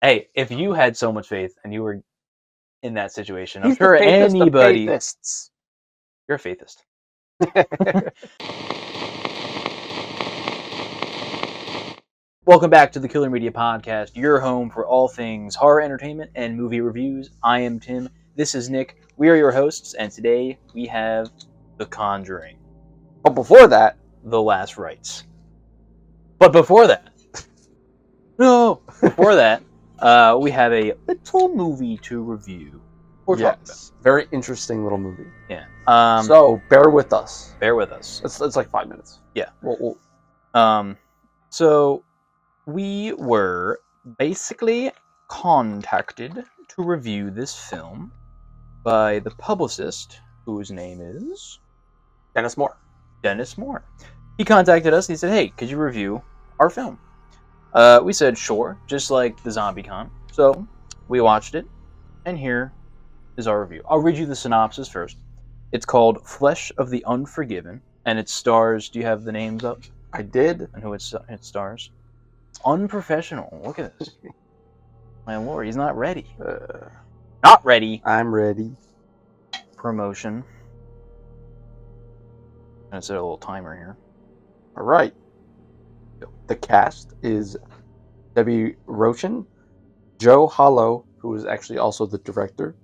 Hey, if you had so much faith and you were in that situation, I'm He's sure the faithist of anybody. faithists. You're a faithist. Welcome back to the Killer Media Podcast, your home for all things horror entertainment and movie reviews. I am Tim. This is Nick. We are your hosts, and today we have The Conjuring, But before that, The Last Rites. But before that, we have a little movie to review or talk about. Very interesting little movie. Yeah. So bear with us. Bear with us. It's like 5 minutes. Yeah. We'll So we were basically contacted to review this film by the publicist, whose name is Dennis Moore. Dennis Moore. He contacted us and he said, "Hey, could you review our film?" We said, "Sure," just like the Zombie Con. So we watched it, and here is our review. I'll read you the synopsis first. It's called Flesh of the Unforgiven, and it stars. Do you have the names up? I did. And who it stars? Unprofessional. Look at this. My lord, he's not ready. Not ready. I'm ready. Promotion. I'm gonna set a little timer here. All right. The cast is Debbie Rochen, Joe Hollow, who is actually also the director,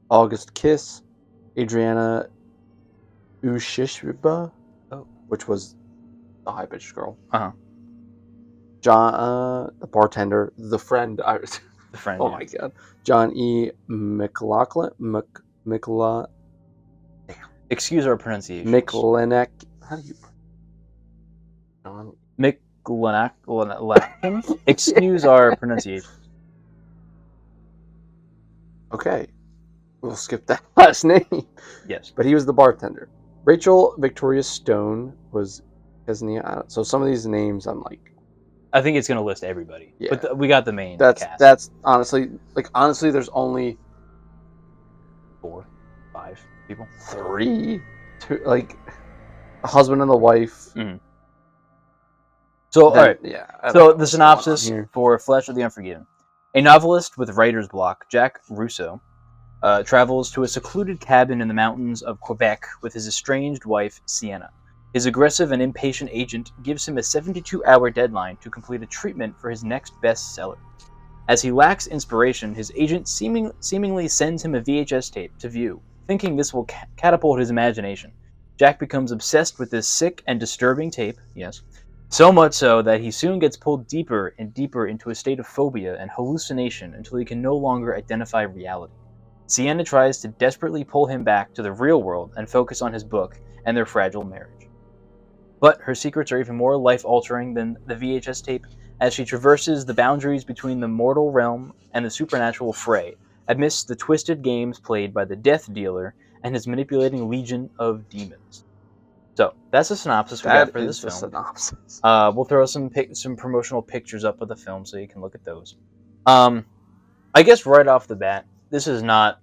August Kiss, Adriana Ushishba, which was the high-pitched girl. John, the bartender, the friend. The friend. Oh my god, John E. McLaughlin. Excuse our pronunciation. McLennan. How do you? John McLennan. Excuse our pronunciation. Okay, we'll skip that last name. Yes, but he was the bartender. Rachel Victoria Stone was Kesnia. So some of these names, I'm like. I think it's going to list everybody. Yeah. But we got the main cast. That's honestly, there's only 4, 5 people. 3, 2, like a husband and the wife. Mm-hmm. So, all right. Yeah. So the synopsis for Flesh of the Unforgiven: a novelist with writer's block, Jack Russo, travels to a secluded cabin in the mountains of Quebec with his estranged wife, Sienna. His aggressive and impatient agent gives him a 72-hour deadline to complete a treatment for his next bestseller. As he lacks inspiration, his agent seemingly sends him a VHS tape to view, thinking this will catapult his imagination. Jack becomes obsessed with this sick and disturbing tape, yes, so much so that he soon gets pulled deeper and deeper into a state of phobia and hallucination until he can no longer identify reality. Sienna tries to desperately pull him back to the real world and focus on his book and their fragile marriage. But her secrets are even more life-altering than the VHS tape as she traverses the boundaries between the mortal realm and the supernatural fray, amidst the twisted games played by the Death Dealer and his manipulating legion of demons. So, that's the synopsis we got for this film. Synopsis. We'll throw some promotional pictures up of the film so you can look at those. I guess right off the bat, this is not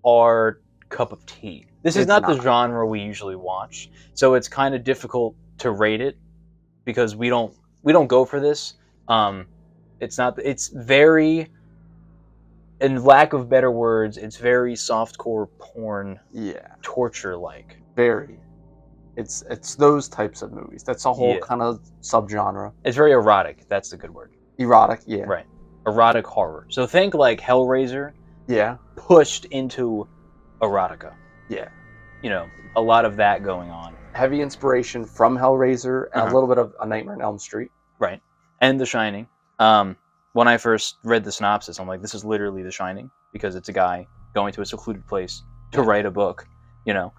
our cup of tea. This is not the genre we usually watch, so it's kind of difficult to rate it because we don't go for this. It's very, in lack of better words, it's very softcore porn, torture like. Very. It's those types of movies. That's a whole kind of subgenre. It's very erotic. That's the good word. Erotic, yeah. Right. Erotic horror. So think like Hellraiser. Yeah. Pushed into erotica. Yeah. You know, a lot of that going on. Heavy inspiration from Hellraiser and a little bit of A Nightmare on Elm Street. Right. And The Shining. When I first read the synopsis, I'm like, this is literally The Shining because it's a guy going to a secluded place to write a book, you know.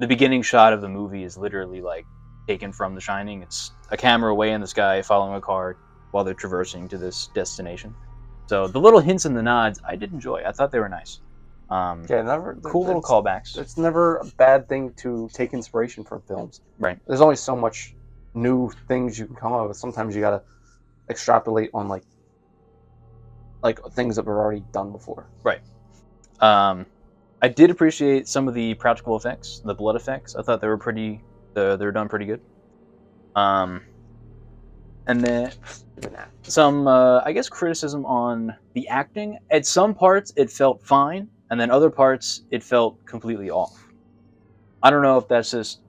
The beginning shot of the movie is literally like taken from The Shining. It's a camera away in the sky following a car while they're traversing to this destination. So the little hints and the nods I did enjoy. I thought they were nice. Cool little callbacks. It's never a bad thing to take inspiration from films. Right. There's only so much new things you can come up with. Sometimes you gotta extrapolate on like things that were already done before. Right. I did appreciate some of the practical effects, the blood effects. I thought they were pretty. They're done pretty good. And And then some, I guess, criticism on the acting. At some parts, it felt fine, and then other parts, it felt completely off. I don't know if that's just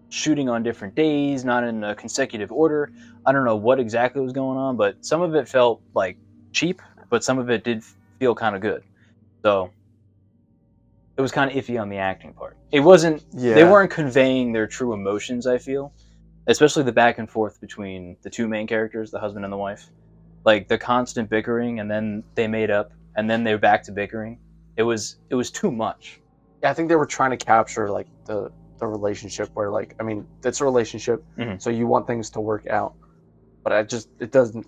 shooting on different days, not in a consecutive order. I don't know what exactly was going on, but some of it felt like cheap, but some of it did feel kind of good. So it was kind of iffy on the acting part. It wasn't. Yeah. They weren't conveying their true emotions, I feel. Especially the back and forth between the two main characters, the husband and the wife. Like the constant bickering, and then they made up, and then they were back to bickering. It was too much. Yeah, I think they were trying to capture like the relationship where, like, I mean, it's a relationship, so you want things to work out, but it didn't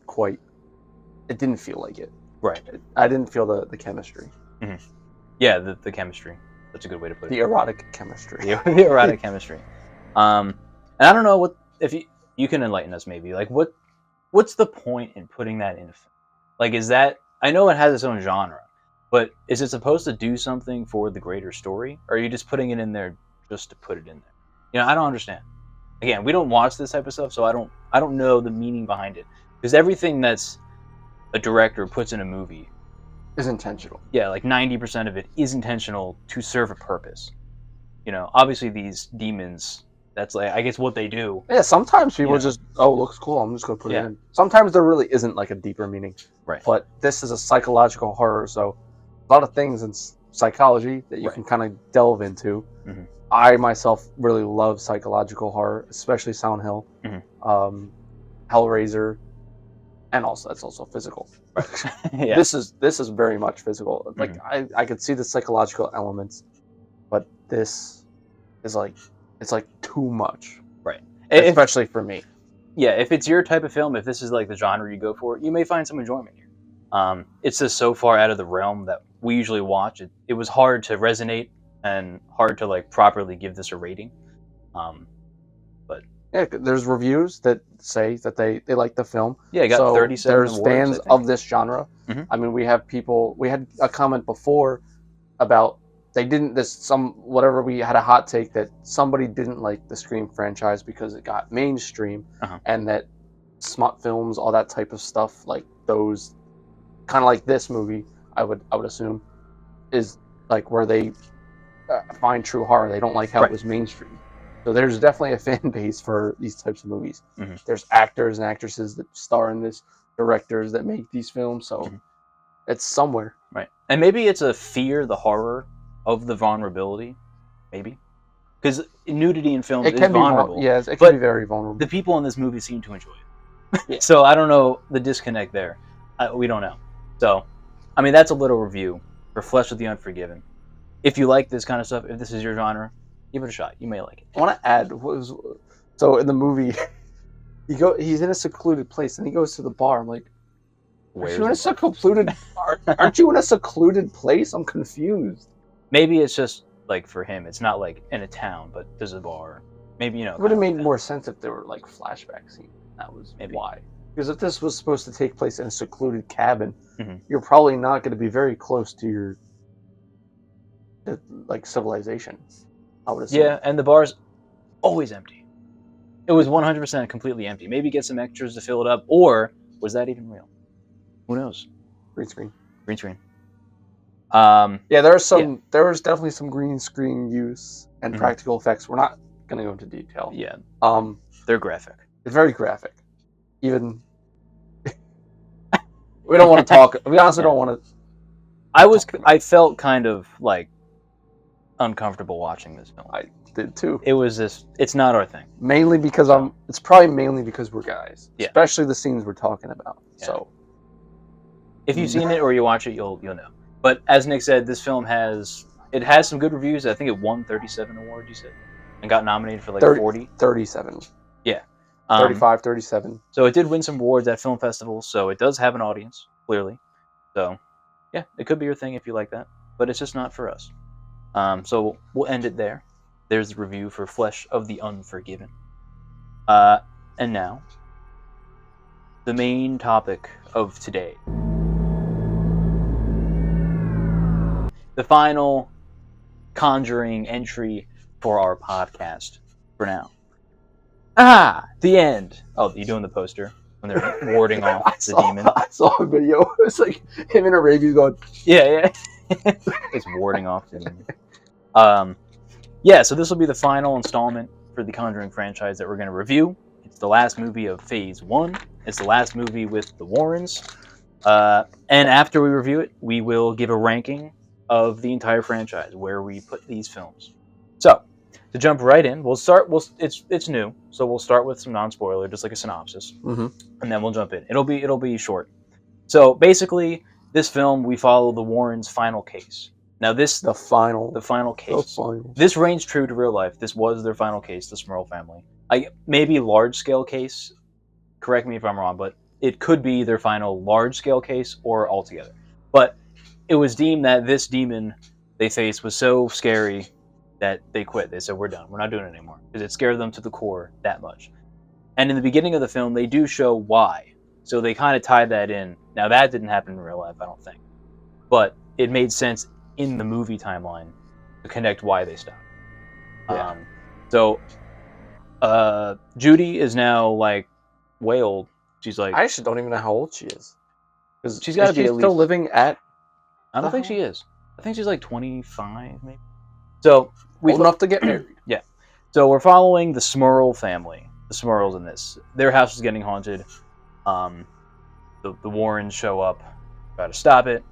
feel like it. Right. I didn't feel the chemistry. Mm-hmm. Yeah, the chemistry. That's a good way to put it. The erotic chemistry. The erotic chemistry. And I don't know what, if you can enlighten us maybe, like what's the point in putting that in a film? Like, is that, I know it has its own genre, but is it supposed to do something for the greater story? Or are you just putting it in there just to put it in there? You know, I don't understand. Again, we don't watch this type of stuff, so I don't know the meaning behind it. Because everything that's a director puts in a movie is intentional. Yeah, like 90% of it is intentional to serve a purpose. You know, obviously these demons, that's like, I guess, what they do. Yeah, sometimes people just, oh, looks cool, I'm just going to put it in. Sometimes there really isn't like a deeper meaning. Right. But this is a psychological horror, so a lot of things in psychology that you can kind of delve into. Mm-hmm. I myself really love psychological horror, especially Silent Hill, Hellraiser, and also that's also physical. Right. Yeah. This is very much physical. Like I could see the psychological elements, but this is like, it's like too much. Right. Especially for me. Yeah, if it's your type of film, if this is like the genre you go for, you may find some enjoyment here. It's just so far out of the realm that we usually watch. It was hard to resonate and hard to like properly give this a rating. But yeah, there's reviews that say that they like the film. Yeah, it got 37 there's awards, fans of this genre. Mm-hmm. I mean, we had a comment before about we had a hot take that somebody didn't like the Scream franchise because it got mainstream, and that smut films, all that type of stuff, like those, kind of like this movie, I would assume, is like where they find true horror. They don't like how it was mainstream. So there's definitely a fan base for these types of movies. Mm-hmm. There's actors and actresses that star in this, directors that make these films, so it's somewhere. Right. And maybe it's a fear, the horror of the vulnerability, maybe. Because nudity in films is vulnerable. Yes, it can be very vulnerable. The people in this movie seem to enjoy it. So I don't know the disconnect there. We don't know. So, I mean, that's a little review for Flesh of the Unforgiven. If you like this kind of stuff, if this is your genre, give it a shot. You may like it. I want to add, so in the movie, he's in a secluded place, and he goes to the bar. I'm like, aren't you in a secluded place? I'm confused. Maybe it's just like for him, it's not like in a town, but there's a bar. Maybe, you know. It would have made more sense if there were like flashback scenes. That was maybe why. Because if this was supposed to take place in a secluded cabin, you're probably not going to be very close to your civilization, I would assume. Yeah, and the bar's always empty. It was 100% completely empty. Maybe get some extras to fill it up, or was that even real? Who knows? Green screen. Yeah, there was definitely some green screen use and practical effects. We're not going to go into detail. Yeah. They're graphic. It's very graphic. Even we don't want to talk. We honestly don't want to. I felt kind of like uncomfortable watching this film. I did too. It was just, it's not our thing. Mainly because it's probably mainly because we're guys. Yeah. Especially the scenes we're talking about. Yeah. So if you've seen it or you watch it, you'll know. But as Nick said, this film has some good reviews. I think it won 37 awards, you said, and got nominated for like 40. 37. Yeah. 35, 37. So it did win some awards at film festivals, so it does have an audience, clearly. So, yeah, it could be your thing if you like that, but it's just not for us. So we'll end it there. There's the review for Flesh of the Unforgiven. And now, the main topic of today. The final Conjuring entry for our podcast for now. The end. Oh, you doing the poster? when they're warding off the demon. I saw a video. It's like him and a rabies going. Yeah. It's warding off the demon. Yeah. So this will be the final installment for the Conjuring franchise that we're going to review. It's the last movie of Phase 1. It's the last movie with the Warrens. And after we review it, we will give a ranking of the entire franchise, where we put these films. So, to jump right in, it's new, so we'll start with some non-spoiler, just like a synopsis, and then we'll jump in. It'll be short. So basically, this film, we follow the Warrens' final case. Now the final case. This reigns true to real life. This was their final case, the Smurl family. Maybe large-scale case. Correct me if I'm wrong, but it could be their final large-scale case or altogether. But it was deemed that this demon they faced was so scary that they quit. They said, we're done. We're not doing it anymore. Because it scared them to the core that much. And in the beginning of the film, they do show why. So they kind of tied that in. Now, that didn't happen in real life, I don't think. But it made sense in the movie timeline to connect why they stopped. Yeah. Judy is now, like, way old. She's like... I actually don't even know how old she is. Because she's got to be at least... still living at... I don't think she is. I think she's like 25, maybe. So... Old enough to get married. Yeah. So we're following the Smurl family. The Smurls in this. Their house is getting haunted. The Warrens show up. Try to stop it.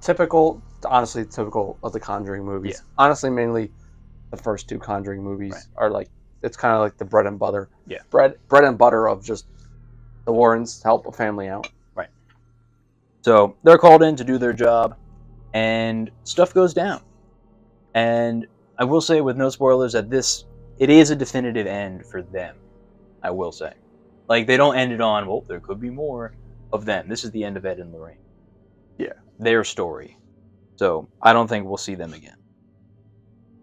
Honestly, typical of the Conjuring movies. Yeah. Honestly, mainly the first two Conjuring movies are like... It's kind of like the bread and butter. Yeah. Bread and butter of just the Warrens help a family out. Right. So they're called in to do their job, and stuff goes down. And I will say, with no spoilers, that it is a definitive end for them. I will say. Like, they don't end it on, well, there could be more of them. This is the end of Ed and Lorraine. Yeah. Their story. So I don't think we'll see them again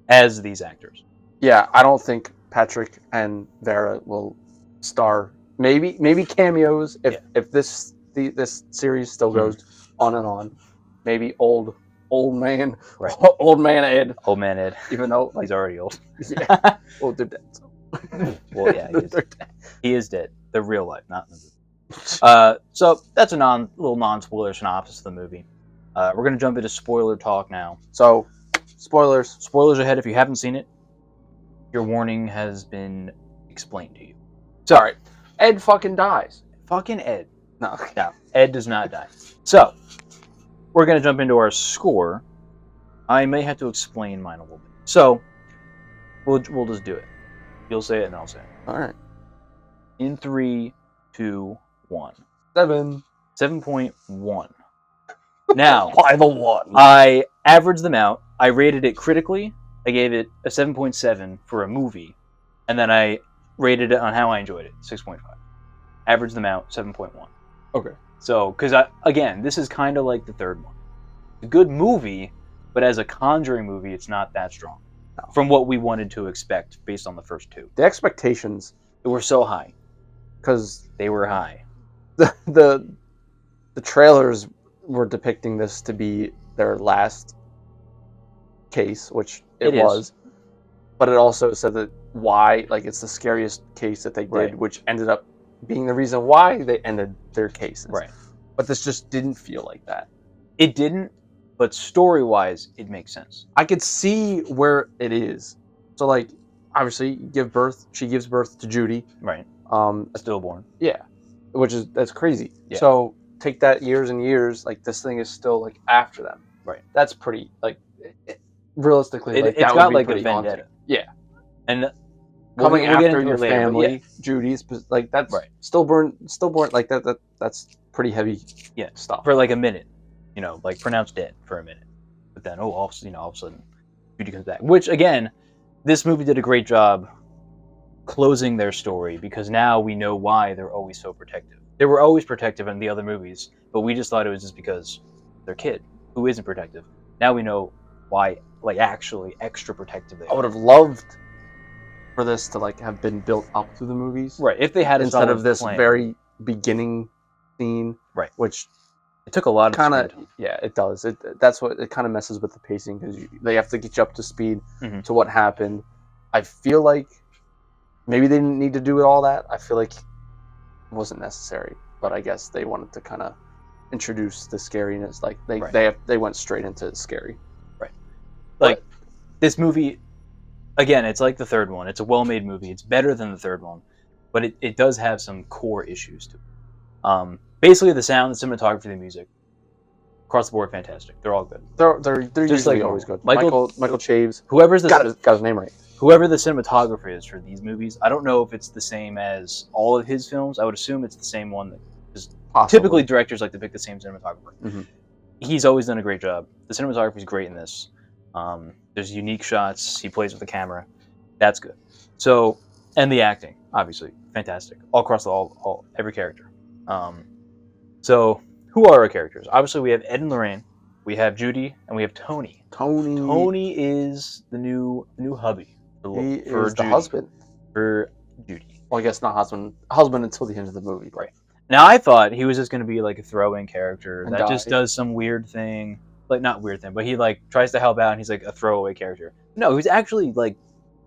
as these actors. Yeah, I don't think Patrick and Vera will star. Maybe cameos if this series still goes on and on. Maybe old man, right? Old man Ed. Old man Ed. Even though he's already old. Yeah. Well, they're dead. So. Well, yeah, he is dead. The real life, not in the movie. So that's a little non-spoiler synopsis of the movie. We're gonna jump into spoiler talk now. So, spoilers ahead. If you haven't seen it, your warning has been explained to you. Sorry, Ed fucking dies. Fucking Ed. No, Ed does not die. So, we're gonna jump into our score. I may have to explain mine a little bit. So, we'll just do it. You'll say it and I'll say it. All right. In 3, 2, 1. 7.1. Now, why the 1? I averaged them out. I rated it critically. I gave it a 7.7 for a movie, and then I rated it on how I enjoyed it, 6.5. Averaged them out, 7.1. Okay. So, because again, this is kind of like the third one. A good movie, but as a Conjuring movie, it's not that strong. No. From what we wanted to expect based on the first two. The expectations were so high. Because they were high. The trailers were depicting this to be their last case, which it was. But it also said that it's the scariest case that they did, which ended up being the reason why they ended their cases. Right. But this just didn't feel like that. It didn't, but story-wise, it makes sense. I could see where it is. So, like, obviously, she gives birth to Judy. Right. A stillborn. Yeah. That's crazy. Yeah. So, take that years and years, like, this thing is still, like, after them. Right. That's pretty, like, realistically, it's got, like, a vendetta. Haunting. Yeah. And coming after your family, Judy's, like, that's stillborn, like, that's pretty heavy stuff. For, like, a minute. You know, like, pronounced dead for a minute. But then, all of a sudden, Judy comes back. Which, again, this movie did a great job closing their story, because now we know why they're always so protective. They were always protective in the other movies, but we just thought it was just because their kid, who isn't protective. Now we know why, like, actually extra protective they are. I would have loved for this to, like, have been built up through the movies. Right, if they had instead of this very beginning scene. Right. Which it took a lot of kind of, yeah, it does. That's what it kind of messes with the pacing, because they have to get you up to speed to what happened. I feel like maybe they didn't need to do all that. I feel like it wasn't necessary. but I guess they wanted to kind of introduce the scariness. Like they went straight into scary. Right. Like this movie, again, it's like the third one. It's a well-made movie. It's better than the third one, but it does have some core issues to it. Basically, the sound, the cinematography, the music, across the board, fantastic. They're all good. They're usually always good. Michael Chaves, whoever's got his name right. Whoever the cinematographer is for these movies, I don't know if it's the same as all of his films. I would assume it's the same one, because typically directors like to pick the same cinematographer. Mm-hmm. He's always done a great job. The cinematography is great in this. There's unique shots. He plays with the camera. That's good. So, and the acting, obviously, fantastic. All across every character. So, who are our characters? Obviously, we have Ed and Lorraine. We have Judy, and we have Tony. Tony is the new hubby. He is the husband for Judy. Well, I guess not husband until the end of the movie. Right. Now, I thought he was just going to be like a throw-in character that just does some weird thing. Like, not weird thing, but he like tries to help out and he's like a throwaway character. No, he's actually like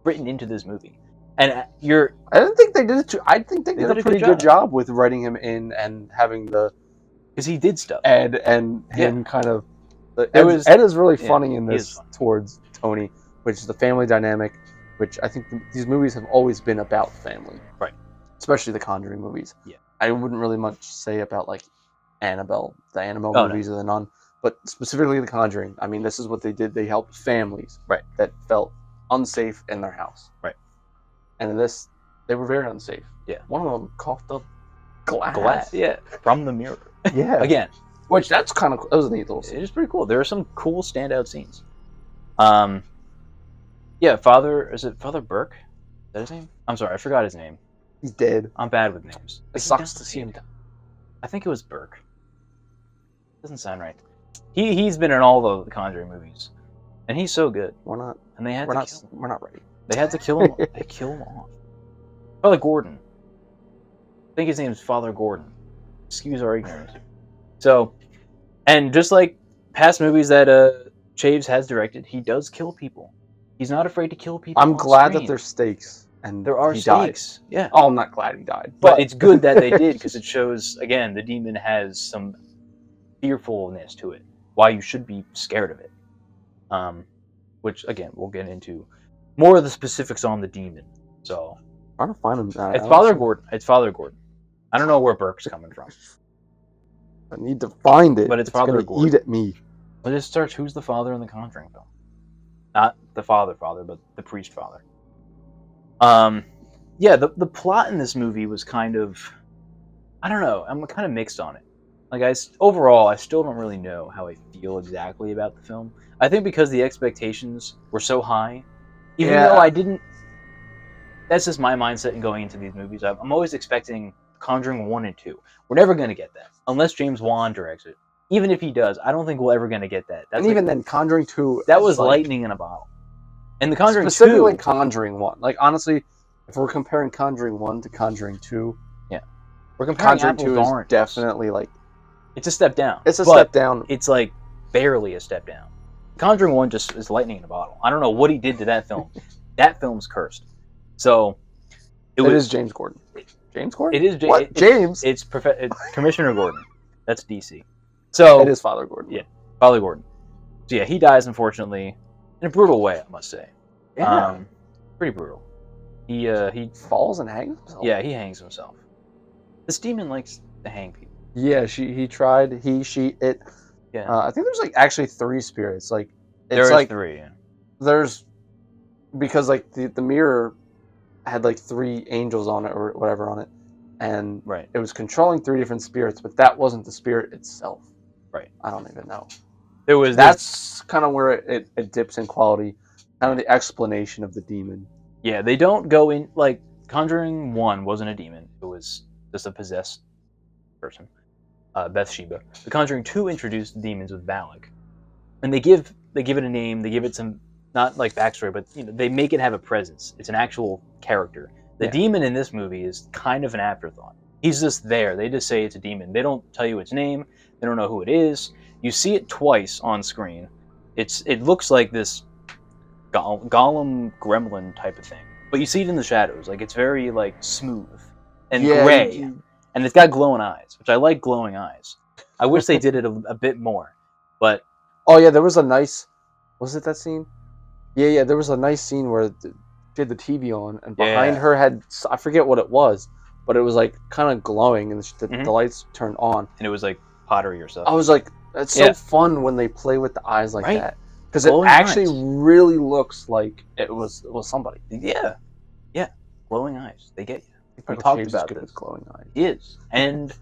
written into this movie. And I didn't think they did it. I think they did a pretty good job with writing him in and having because he did stuff. Ed and him kind of. Ed is really funny in this towards Tony, which is the family dynamic, which I think these movies have always been about family. Right. Especially the Conjuring movies. Yeah. I wouldn't really much say about like Annabelle, the Annabelle movies or the Nun, but specifically the Conjuring. I mean, this is what they did. They helped families that felt unsafe in their house. Right. And in this, they were very unsafe. Yeah. One of them coughed up glass. Yeah. From the mirror. Yeah. Again. Which that was a neat little scene. It is pretty cool. There are some cool standout scenes. Yeah, is it Father Burke? Is that his name? I'm sorry, I forgot his name. He's dead. I'm bad with names. It sucks to see him die. I think it was Burke. Doesn't sound right. He's been in all the Conjuring movies, and he's so good. We're not ready. They had to kill him. They kill him off. Father Gordon. I think his name is Father Gordon. Excuse our ignorance. So, and just like past movies that Chaves has directed, he does kill people. He's not afraid to kill people. I'm glad that there's stakes. And there are stakes. Yeah. Oh, I'm not glad he died. But it's good that they did, because it shows, again, the demon has some fearfulness to it. Why you should be scared of it. Which, again, we'll get into more of the specifics on the demon. So, I'm trying to find him. It's Father Gordon. It's Father Gordon. I don't know where Burke's coming from. I need to find it. But it's Father Gordon. Eat at me. Let's just search who's the father in the Conjuring film. Not the father, but the priest father. Yeah, the plot in this movie was kind of, I don't know, I'm kind of mixed on it. Like, overall, I still don't really know how I feel exactly about the film. I think because the expectations were so high, even though I didn't, that's just my mindset in going into these movies. I'm always expecting Conjuring 1 and 2. We're never going to get that, unless James Wan directs it. Even if he does, I don't think we're ever going to get that. And even then, Conjuring 2... That was lightning in a bottle. And the Conjuring 2... Specifically Conjuring 1. Like, honestly, if we're comparing Conjuring 1 to Conjuring 2... Yeah. We're comparing Conjuring 2 is definitely, like... It's a step down. It's a step down. It's, like, barely a step down. Conjuring 1 just is lightning in a bottle. I don't know what he did to that film. That film's cursed. So... It is James Gordon. James Gordon? It is James? It's Commissioner Gordon. That's DC. So it is Father Gordon. Yeah, Father Gordon. So yeah, he dies, unfortunately, in a brutal way, I must say. Yeah. Pretty brutal. He falls and hangs himself. Yeah, he hangs himself. This demon likes to hang people. Yeah, he tried. It. Yeah. I think there's like actually 3 spirits. Like there's like 3. Yeah. There's because like the mirror had like 3 angels on it or whatever on it, and it was controlling 3 different spirits, but that wasn't the spirit itself. Right. I don't even know. That's kind of where it dips in quality, kind of the explanation of the demon. Yeah, they don't go in, like, Conjuring 1 wasn't a demon. It was just a possessed person, Bathsheba. The Conjuring 2 introduced demons with Valak. And they give it a name, they give it some, not like backstory, but they make it have a presence. It's an actual character. The demon in this movie is kind of an afterthought. He's just there. They just say it's a demon. They don't tell you its name. They don't know who it is. You see it twice on screen. It looks like this golem gremlin type of thing, but you see it in the shadows. Like, it's very like smooth and gray. and it's got glowing eyes, which I like glowing eyes. I wish they did it a bit more, but oh yeah, there was a nice. Was it that scene? Yeah. There was a nice scene where she had the TV on, and behind her had I forget what it was, but it was like kind of glowing, and the lights turned on, and it was like pottery or stuff. I was like, it's so fun when they play with the eyes like that, because it actually really looks like it was somebody. Yeah, glowing eyes. They get you. We talked about this. With glowing eyes. He is, and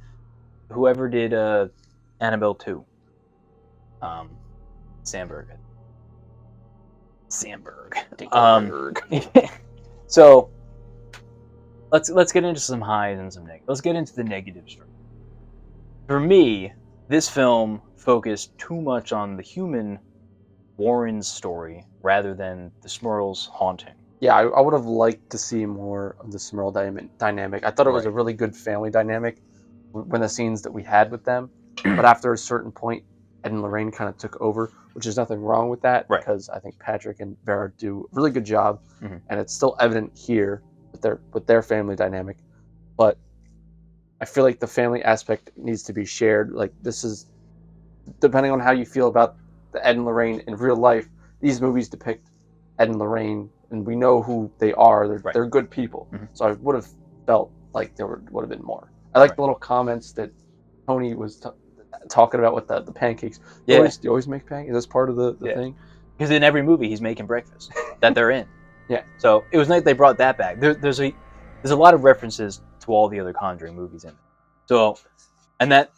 whoever did Annabelle 2, Sandberg. So let's get into some highs and some negatives. Let's get into the negatives first. For me, this film focused too much on the human Warren's story rather than the Smurl's haunting. Yeah, I would have liked to see more of the Smurl dynamic. I thought it was a really good family dynamic when the scenes that we had with them. But after a certain point, Ed and Lorraine kind of took over, which is nothing wrong with that, because I think Patrick and Vera do a really good job, and it's still evident here with their family dynamic. But I feel like the family aspect needs to be shared. Like, this is, depending on how you feel about the Ed and Lorraine in real life, these movies depict Ed and Lorraine, and we know who they are. They're good people. So I would have felt like there would have been more. I like the little comments that Tony was talking about with the pancakes. You always make pancakes? Is this part of the thing? Because in every movie he's making breakfast that they're in. So it was nice they brought that back. There's a lot of references to all the other Conjuring movies in it. So, and that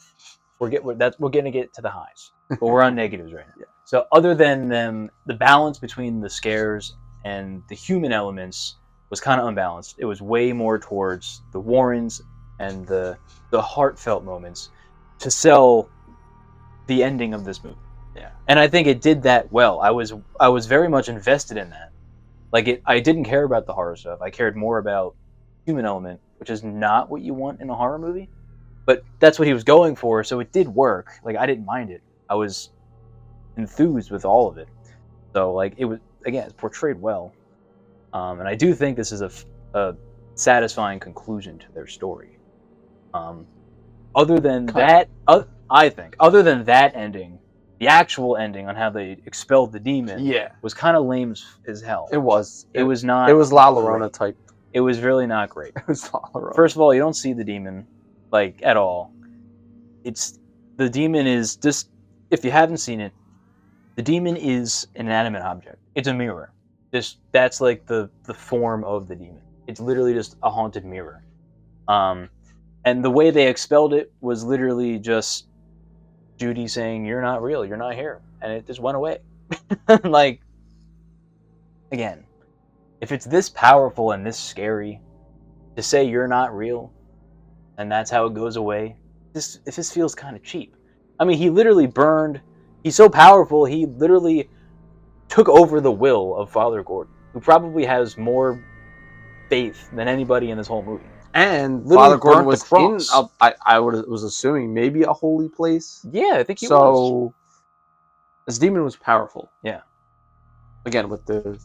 we're going to get to the highs, but we're on negatives right now. So other than them, the balance between the scares and the human elements was kind of unbalanced. It was way more towards the Warrens and the heartfelt moments to sell the ending of this movie. And I think it did that well. I was very much invested in that. Like, I didn't care about the horror stuff. I cared more about human element, which is not what you want in a horror movie. But that's what he was going for, so it did work. Like, I didn't mind it. I was enthused with all of it. So, like, it was, again, it's portrayed well. And I do think this is a satisfying conclusion to their story. Other than that ending, the actual ending on how they expelled the demon was kind of lame as hell. It was. It was not. It was La Llorona type. It was really not great. It was La Llorona. First of all, you don't see the demon, like, at all. The demon is just, if you haven't seen it, the demon is an inanimate object. It's a mirror. That's like the form of the demon. It's literally just a haunted mirror. And the way they expelled it was literally just Judy saying, "You're not real, you're not here," and it just went away. Like, again, if it's this powerful and this scary, to say you're not real, and that's how it goes away, this feels kind of cheap. I mean, he literally burned. He's so powerful, he literally took over the will of Father Gordon, who probably has more faith than anybody in this whole movie. And Father Gordon was in, I was assuming, maybe a holy place. Yeah, I think he was. So, this demon was powerful. Yeah. Again, with the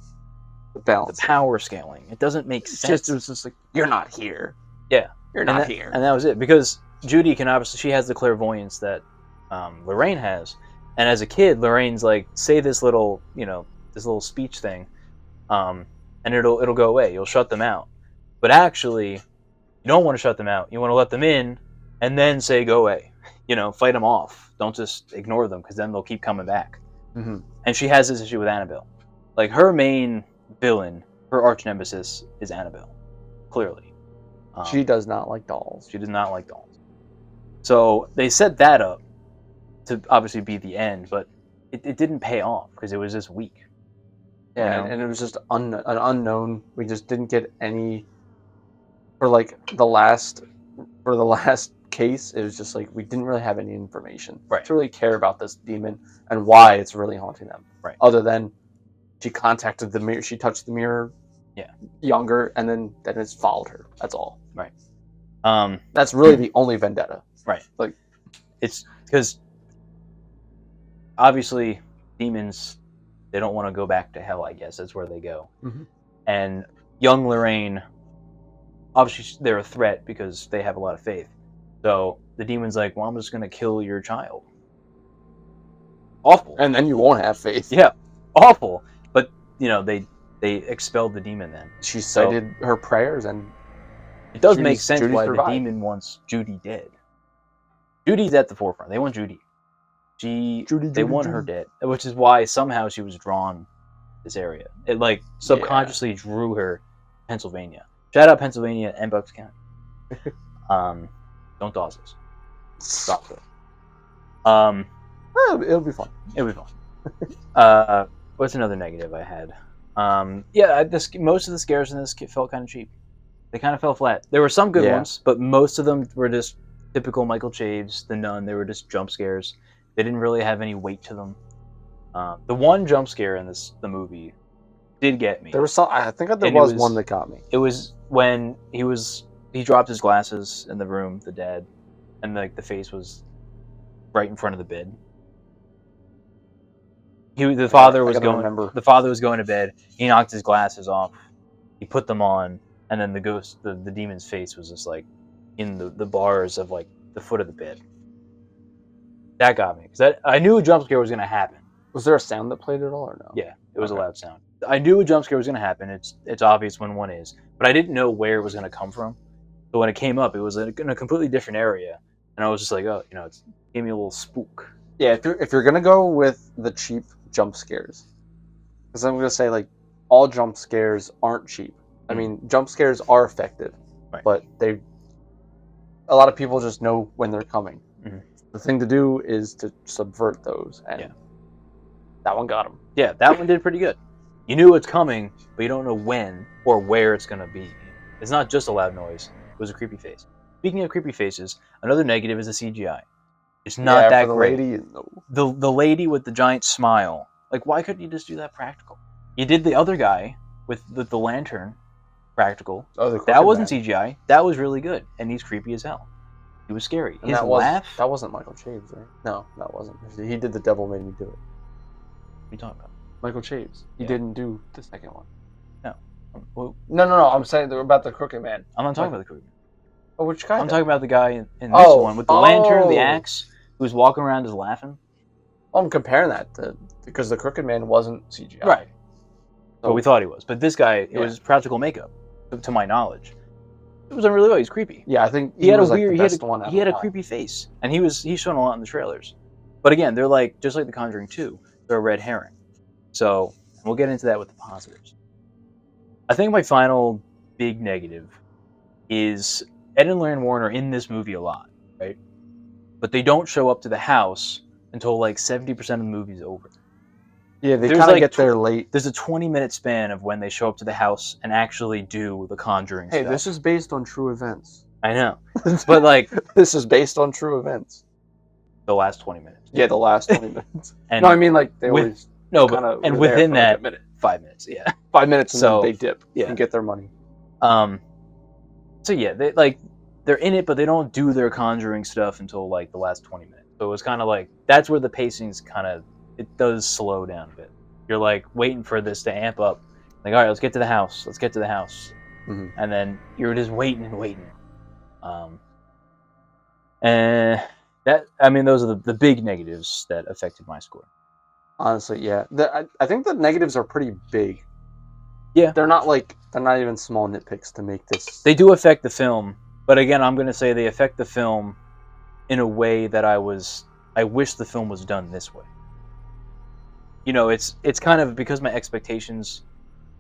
balance. The power scaling. It doesn't make sense. It was just like, you're not here. Yeah. You're not here. And that was it. Because Judy can obviously, she has the clairvoyance that Lorraine has. And as a kid, Lorraine's like, say this little speech thing, and it'll go away. You'll shut them out. But actually, you don't want to shut them out. You want to let them in, and then say, go away. Fight them off. Don't just ignore them, because then they'll keep coming back. Mm-hmm. And she has this issue with Annabelle. Like, her main villain, her arch nemesis, is Annabelle. Clearly. She does not like dolls. She does not like dolls. So they set that up to obviously be the end, but it didn't pay off, because it was just weak. Yeah, and it was just an unknown. We just didn't get any... For the last case, it was just like we didn't really have any information to really care about this demon and why it's really haunting them. Right. Other than she contacted the mirror, she touched the mirror. Yeah. Younger, and then it's followed her. That's all. Right. That's really the only vendetta. Right. Like, it's because obviously demons, they don't want to go back to hell. I guess that's where they go. Mm-hmm. And young Lorraine, obviously they're a threat because they have a lot of faith. So the demon's like, well, I'm just going to kill your child. Awful. And then you won't have faith. Yeah, awful. But, they expelled the demon then. She cited her prayers, and it does make sense why the demon wants Judy dead. Judy's at the forefront. They want Judy. They want her dead, which is why somehow she was drawn this area. It subconsciously drew her to Pennsylvania. Shout out Pennsylvania and Bucks County. Don't dawes us. Stop it. It'll be fun. It'll be fun. What's another negative I had? Most of the scares in this felt kind of cheap. They kind of fell flat. There were some good ones, but most of them were just typical Michael Chaves, The Nun. They were just jump scares. They didn't really have any weight to them. The one jump scare in the movie did get me. There was some. I think there was one that got me. It was when he dropped his glasses in the room, the dad, and the face was right in front of the bed. The father was going to bed. He knocked his glasses off. He put them on, and then the demon's face was just in the bars of the foot of the bed. That got me because I knew a jump scare was going to happen. Was there a sound that played at all, or no? Yeah, it was a loud sound. I knew a jump scare was going to happen. It's obvious when one is, but I didn't know where it was going to come from. So when it came up, it was in a completely different area, and I was just like, oh, it gave me a little spook. Yeah, if you're gonna go with the cheap jump scares, because I'm gonna say all jump scares aren't cheap. Mm-hmm. I mean, jump scares are effective, right, but a lot of people just know when they're coming. Mm-hmm. The thing to do is to subvert those, and that one got him. Yeah, that one did pretty good. You knew it's coming, but you don't know when or where it's gonna be. It's not just a loud noise. It was a creepy face. Speaking of creepy faces, another negative is the CGI. It's not that great. Lady, no. The lady with the giant smile. Why couldn't you just do that practical? You did the other guy with the lantern practical. Oh, that wasn't CGI. That was really good, and he's creepy as hell. He was scary. And his laugh. That wasn't Michael Chaves, right? No, that wasn't. He did The Devil Made Me Do It. What are you talking about? Michael Chaves. He didn't do the second one. No. Well, no. I'm saying about the Crooked Man. I'm not talking about the Crooked Man. Oh, which guy? I'm talking about the guy in this one with the lantern, the axe, who's walking around just laughing. Well, I'm comparing that because the Crooked Man wasn't CGI. Right. So we thought he was. But this guy, it was practical makeup, to my knowledge. It was really well. He's creepy. Yeah, I think he had a creepy face. And he's shown a lot in the trailers. But again, they're just like the Conjuring 2, they're a red herring. So we'll get into that with the positives. I think my final big negative is Ed and Lorraine Warren are in this movie a lot, right? But they don't show up to the house until 70% of the movie's over. Yeah, they kind of get there late. There's a 20-minute span of when they show up to the house and actually do the Conjuring stuff. Hey, this is based on true events. I know. But this is based on true events. The last 20 minutes. Yeah, the last 20 minutes. No, I mean they always and within that 5 minutes, yeah. 5 minutes and then they dip and get their money. So yeah, they're in it, but they don't do their Conjuring stuff until the last 20 minutes. So it was kind of that's where the pacing's it does slow down a bit. You're waiting for this to amp up. All right, let's get to the house. Mm-hmm. And then you're just waiting and waiting. And those are the big negatives that affected my score. Honestly, yeah. I think the negatives are pretty big. Yeah. They're not even small nitpicks to make this. They do affect the film, but again, I'm going to say they affect the film in a way that I wish the film was done this way. It's kind of because my expectations,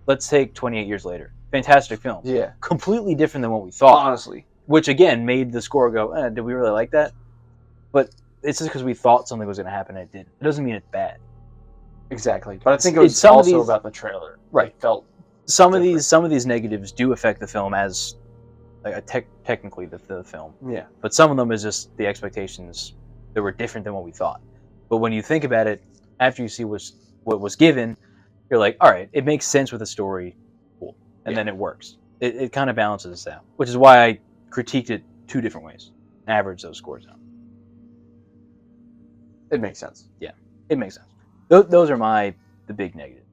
let's take 28 years later. Fantastic film. Yeah. Completely different than what we thought. Honestly. Which again made the score go, did we really like that? But it's just because we thought something was going to happen and it didn't. It doesn't mean it's bad. Exactly. But I think it was also about the trailer. Right. It felt some of these negatives do affect the film as technically the film. Yeah. But some of them is just the expectations that were different than what we thought. But when you think about it, after you see what was given, you're like, all right, it makes sense with the story, cool, and then it works. It kind of balances out, which is why I critiqued it two different ways, and averaged those scores out. It makes sense. Yeah, it makes sense. Those are the big negatives.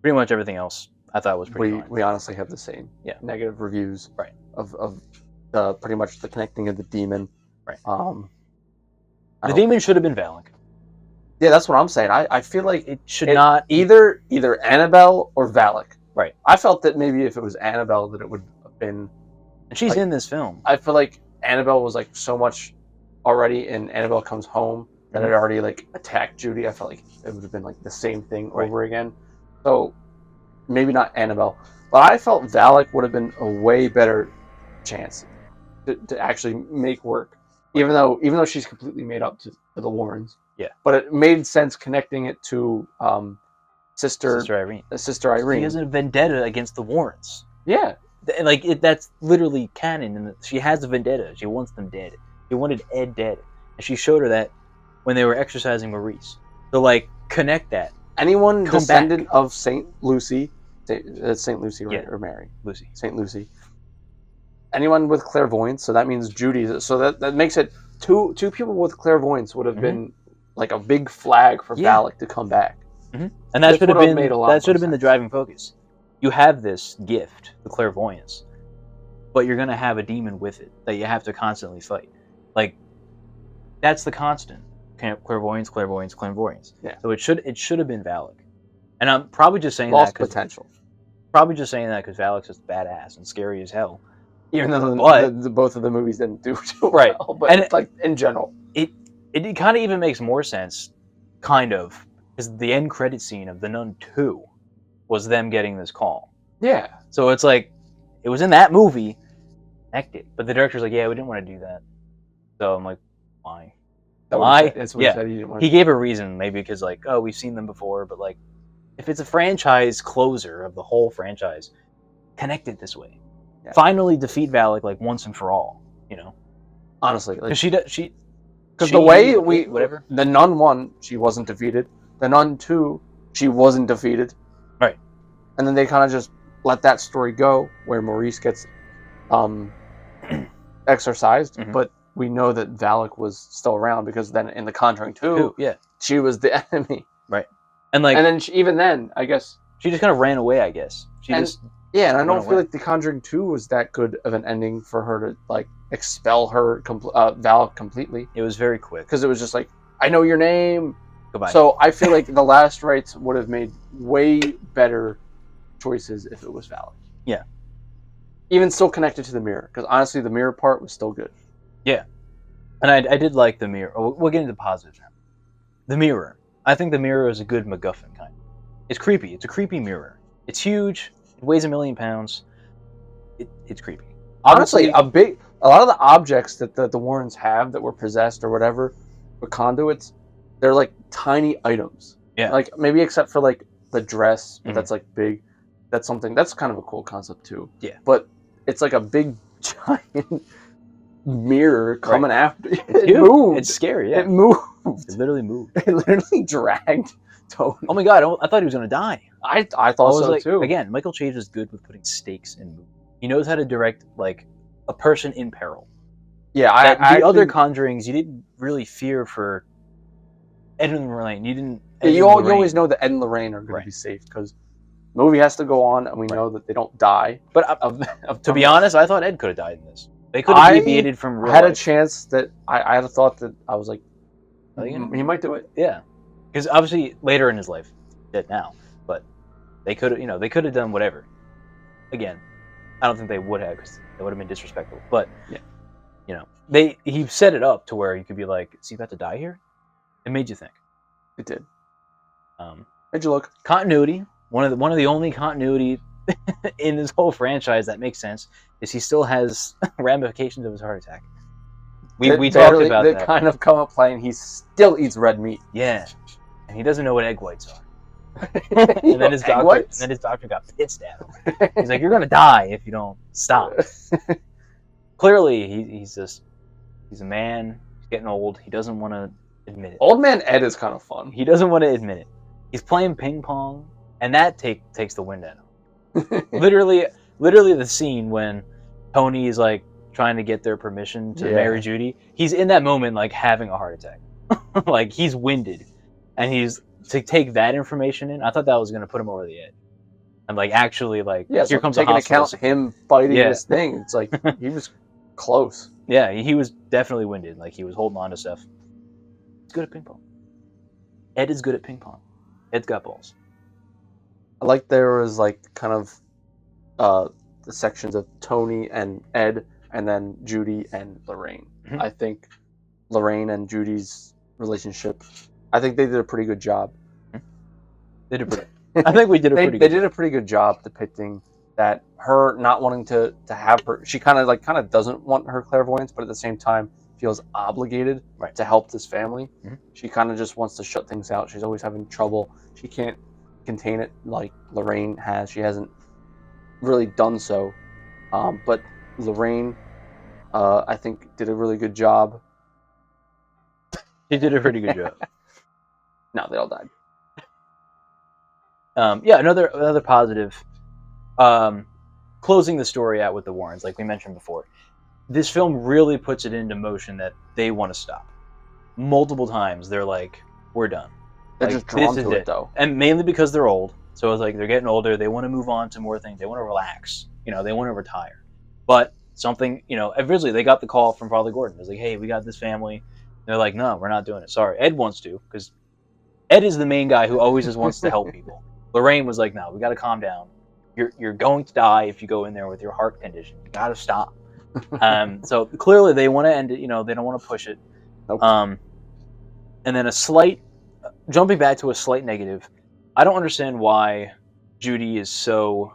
Pretty much everything else I thought was pretty fine. We honestly have the same negative reviews. Right. Of pretty much the connecting of the demon Right. The demon should have been Valak. Yeah, that's what I'm saying. I feel like it should not either Annabelle or Valak. Right. I felt that maybe if it was Annabelle, that it would have been. And she's in this film. I feel like Annabelle was like so much already in Annabelle Comes Home that had already like attacked Judy. I felt like it would have been like the same thing over again. So maybe not Annabelle, but I felt Valak would have been a way better chance to actually make work. Even though she's completely made up to the Warrens. Yeah. But it made sense connecting it to Sister Irene. Sister Irene. She has a vendetta against the Warrens. Yeah. Like that's literally canon, and she has a vendetta. She wants them dead. She wanted Ed dead, and she showed her that when they were exercising Maurice. So like connect that. Anyone descendant of Saint Lucy, Saint Lucy, right? Or Mary? Lucy. Saint Lucy. Anyone with clairvoyance, so that means Judy. So that makes it two people with clairvoyance would have been like a big flag for Valak to come back. And that should have been the driving focus. You have this gift, the clairvoyance, but you're gonna have a demon with it that you have to constantly fight. Like that's the constant. Clairvoyance. Yeah. So it should have been Valak. And I'm probably just saying Lost potential. Probably just saying that because Valak's just badass and scary as hell. Even though both of the movies didn't do too well, but like in general, it kind of even makes more sense, kind of, because the end credit scene of The Nun 2 was them getting this call. Yeah. So it's like it was in that movie, connected, but the director's like, yeah, we didn't want to do that. So I'm like, why? Why? That's what he said. He didn't want he gave a reason, maybe because like, oh, we've seen them before, but like, if it's a franchise closer of the whole franchise, connect it this way. Yeah. Finally defeat Valak like once and for all, you know. Honestly, like because the way the Nun 1, she wasn't defeated. The Nun 2, she wasn't defeated. Right. And then they kind of just let that story go, where Maurice gets exorcised, but we know that Valak was still around because then in The Conjuring 2, she was the enemy. Right. And then even then, I guess she just kind of ran away. I guess and I don't feel like The Conjuring 2 was that good of an ending for her to like expel her Valak completely. It was very quick because it was just like, I know your name. Goodbye. So I feel like the last rites would have made way better choices if it was Valak. Yeah. Even still connected to the mirror, because honestly, the mirror part was still good. Yeah. And I did like the mirror. We'll get into positives now. The mirror. I think the mirror is a good MacGuffin kind. It's creepy. It's a creepy mirror. It's huge. It weighs 1 million pounds. It's creepy. Honestly, a lot of the objects that the Warrens have that were possessed or whatever, with conduits, they're like tiny items. Yeah. Like maybe except for like the dress, but that's like big. That's kind of a cool concept too. Yeah. But it's like a big giant mirror coming after you. It moved. It's scary. Yeah. It moved. It literally moved. It literally dragged Tony. Oh my god! I thought he was gonna die. I thought so too. Again, Michael Chase is good with putting stakes in movies. He knows how to direct like a person in peril. Yeah, the other Conjurings, you didn't really fear for Ed and Lorraine. You didn't. You always know that Ed and Lorraine are going to be safe because the movie has to go on, and we know that they don't die. But to be honest, I thought Ed could have died in this. They could have deviated from real life. A chance that I had a thought that I was like, he might do it. Yeah, because obviously later in his life, dead now, but they could have done whatever. Again, I don't think they would have because it would have been disrespectful. But he set it up to where you could be like, is he about to die here? It made you think. It did. Made you look. Continuity. One of the only continuity in this whole franchise that makes sense is he still has ramifications of his heart attack. We talked about that. They kind of come up playing. He still eats red meat. Yeah, and he doesn't know what egg whites are. and then his doctor got pissed at him. He's like, "You're gonna die if you don't stop." Clearly, he's a man. He's getting old. He doesn't want to admit it. Old man Ed is kind of fun. He doesn't want to admit it. He's playing ping pong, and that takes the wind out of him. literally the scene when Tony is like trying to get their permission to marry Judy. He's in that moment like having a heart attack. Like he's winded, and he's to take that information in. I thought that was going to put him over the edge, and like actually like here comes taking account him fighting this thing. It's like he was close. Yeah, he was definitely winded. Like, he was holding on to stuff. He's good at ping pong. Ed is good at ping pong. Ed's got balls. I like there was like kind of the sections of Tony and Ed, and then Judy and Lorraine. Mm-hmm. I think Lorraine and Judy's relationship, I think they did a pretty good job. They did pretty. I think we did a pretty. They did a pretty good job depicting that her not wanting to have her. She kind of doesn't want her clairvoyance, but at the same time feels obligated to help this family. Mm-hmm. She kind of just wants to shut things out. She's always having trouble. She can't contain it like Lorraine has. She hasn't really done so, but Lorraine, I think, did a really good job. She did a pretty good job. No, they all died. Yeah, another positive. Closing the story out with the Warrens, like we mentioned before, this film really puts it into motion that they want to stop. Multiple times, they're like, "We're done." They're just drawn to it, though, and mainly because they're old. So it's like they're getting older. They want to move on to more things. They want to relax. They want to retire. But something, originally they got the call from Father Gordon. It was like, "Hey, we got this family." They're like, "No, we're not doing it. Sorry." Ed wants to, because Ed is the main guy who always just wants to help people. Lorraine was like, "No, we got to calm down. You're going to die if you go in there with your heart condition. You got to stop." So clearly they want to end it. They don't want to push it. Nope. And then jumping back to a slight negative, I don't understand why Judy is so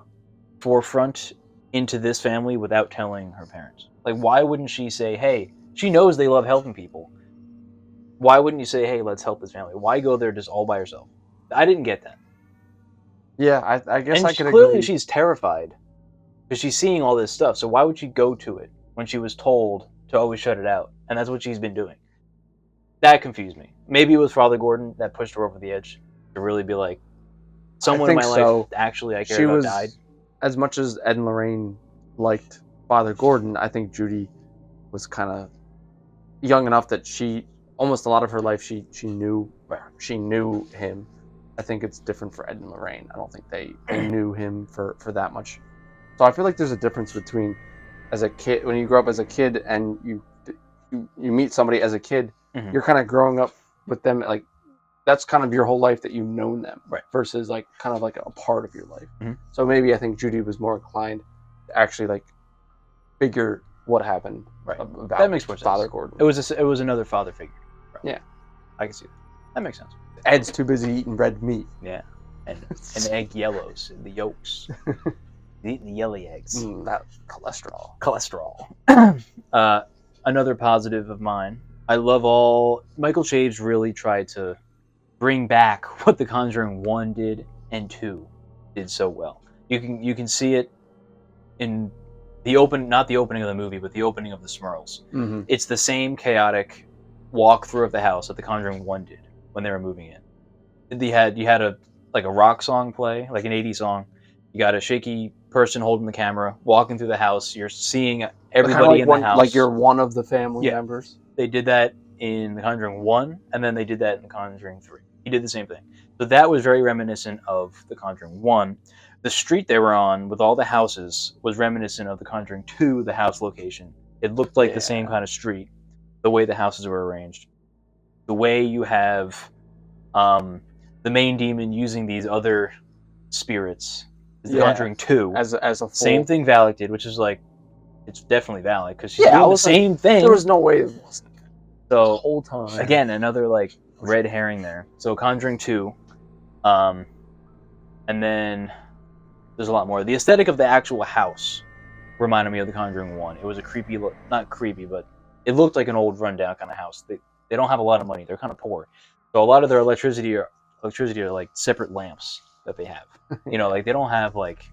forefront into this family without telling her parents. Like, why wouldn't she say, "Hey," she knows they love helping people. Why wouldn't you say, "Hey, let's help this family"? Why go there just all by yourself? I didn't get that. Yeah, I guess I could agree. Clearly she's terrified because she's seeing all this stuff. So why would she go to it when she was told to always shut it out? And that's what she's been doing. That confused me. Maybe it was Father Gordon that pushed her over the edge to really be like, someone in my life actually I care about died. As much as Ed and Lorraine liked Father Gordon, I think Judy was kind of young enough that almost a lot of her life she knew him. I think it's different for Ed and Lorraine. I don't think they knew him for that much. So I feel like there's a difference between as a kid, when you grow up as a kid and you meet somebody as a kid, mm-hmm. You're kind of growing up with them, like that's kind of your whole life that you've known them, right? Versus like kind of like a part of your life. Mm-hmm. So maybe I think Judy was more inclined to actually like figure what happened, right? About that makes more sense. Father Gordon. It was another father figure. Right? Yeah, I can see that. That makes sense. Ed's too busy eating red meat. Yeah, and egg yellows, and the yolks. Eating the yellow eggs. That cholesterol. Another positive of mine. I love Michael Chaves really tried to bring back what The Conjuring 1 did and 2 did so well. You can see it in not the opening of the movie, but the opening of the Smurls. Mm-hmm. It's the same chaotic walkthrough of the house that The Conjuring 1 did when they were moving in. You had a rock song play, like an 80s song. You got a shaky person holding the camera, walking through the house. You're seeing everybody in the house. Like you're one of the family members. They did that in The Conjuring 1, and then they did that in The Conjuring 3. He did the same thing. So that was very reminiscent of The Conjuring 1. The street they were on with all the houses was reminiscent of The Conjuring 2, the house location. It looked like the same kind of street, the way the houses were arranged. The way you have the main demon using these other spirits. The Conjuring 2. As a full... Same thing Valak did, which is like, it's definitely Valak, because she's doing the same thing. There was no way it wasn't. So, the whole time. Again, another like red herring there. So Conjuring 2. And then there's a lot more. The aesthetic of the actual house reminded me of The Conjuring 1. It was a creepy look. Not creepy, but it looked like an old rundown kind of house. They don't have a lot of money. They're kind of poor. So a lot of their electricity are like separate lamps that they have. Like they don't have like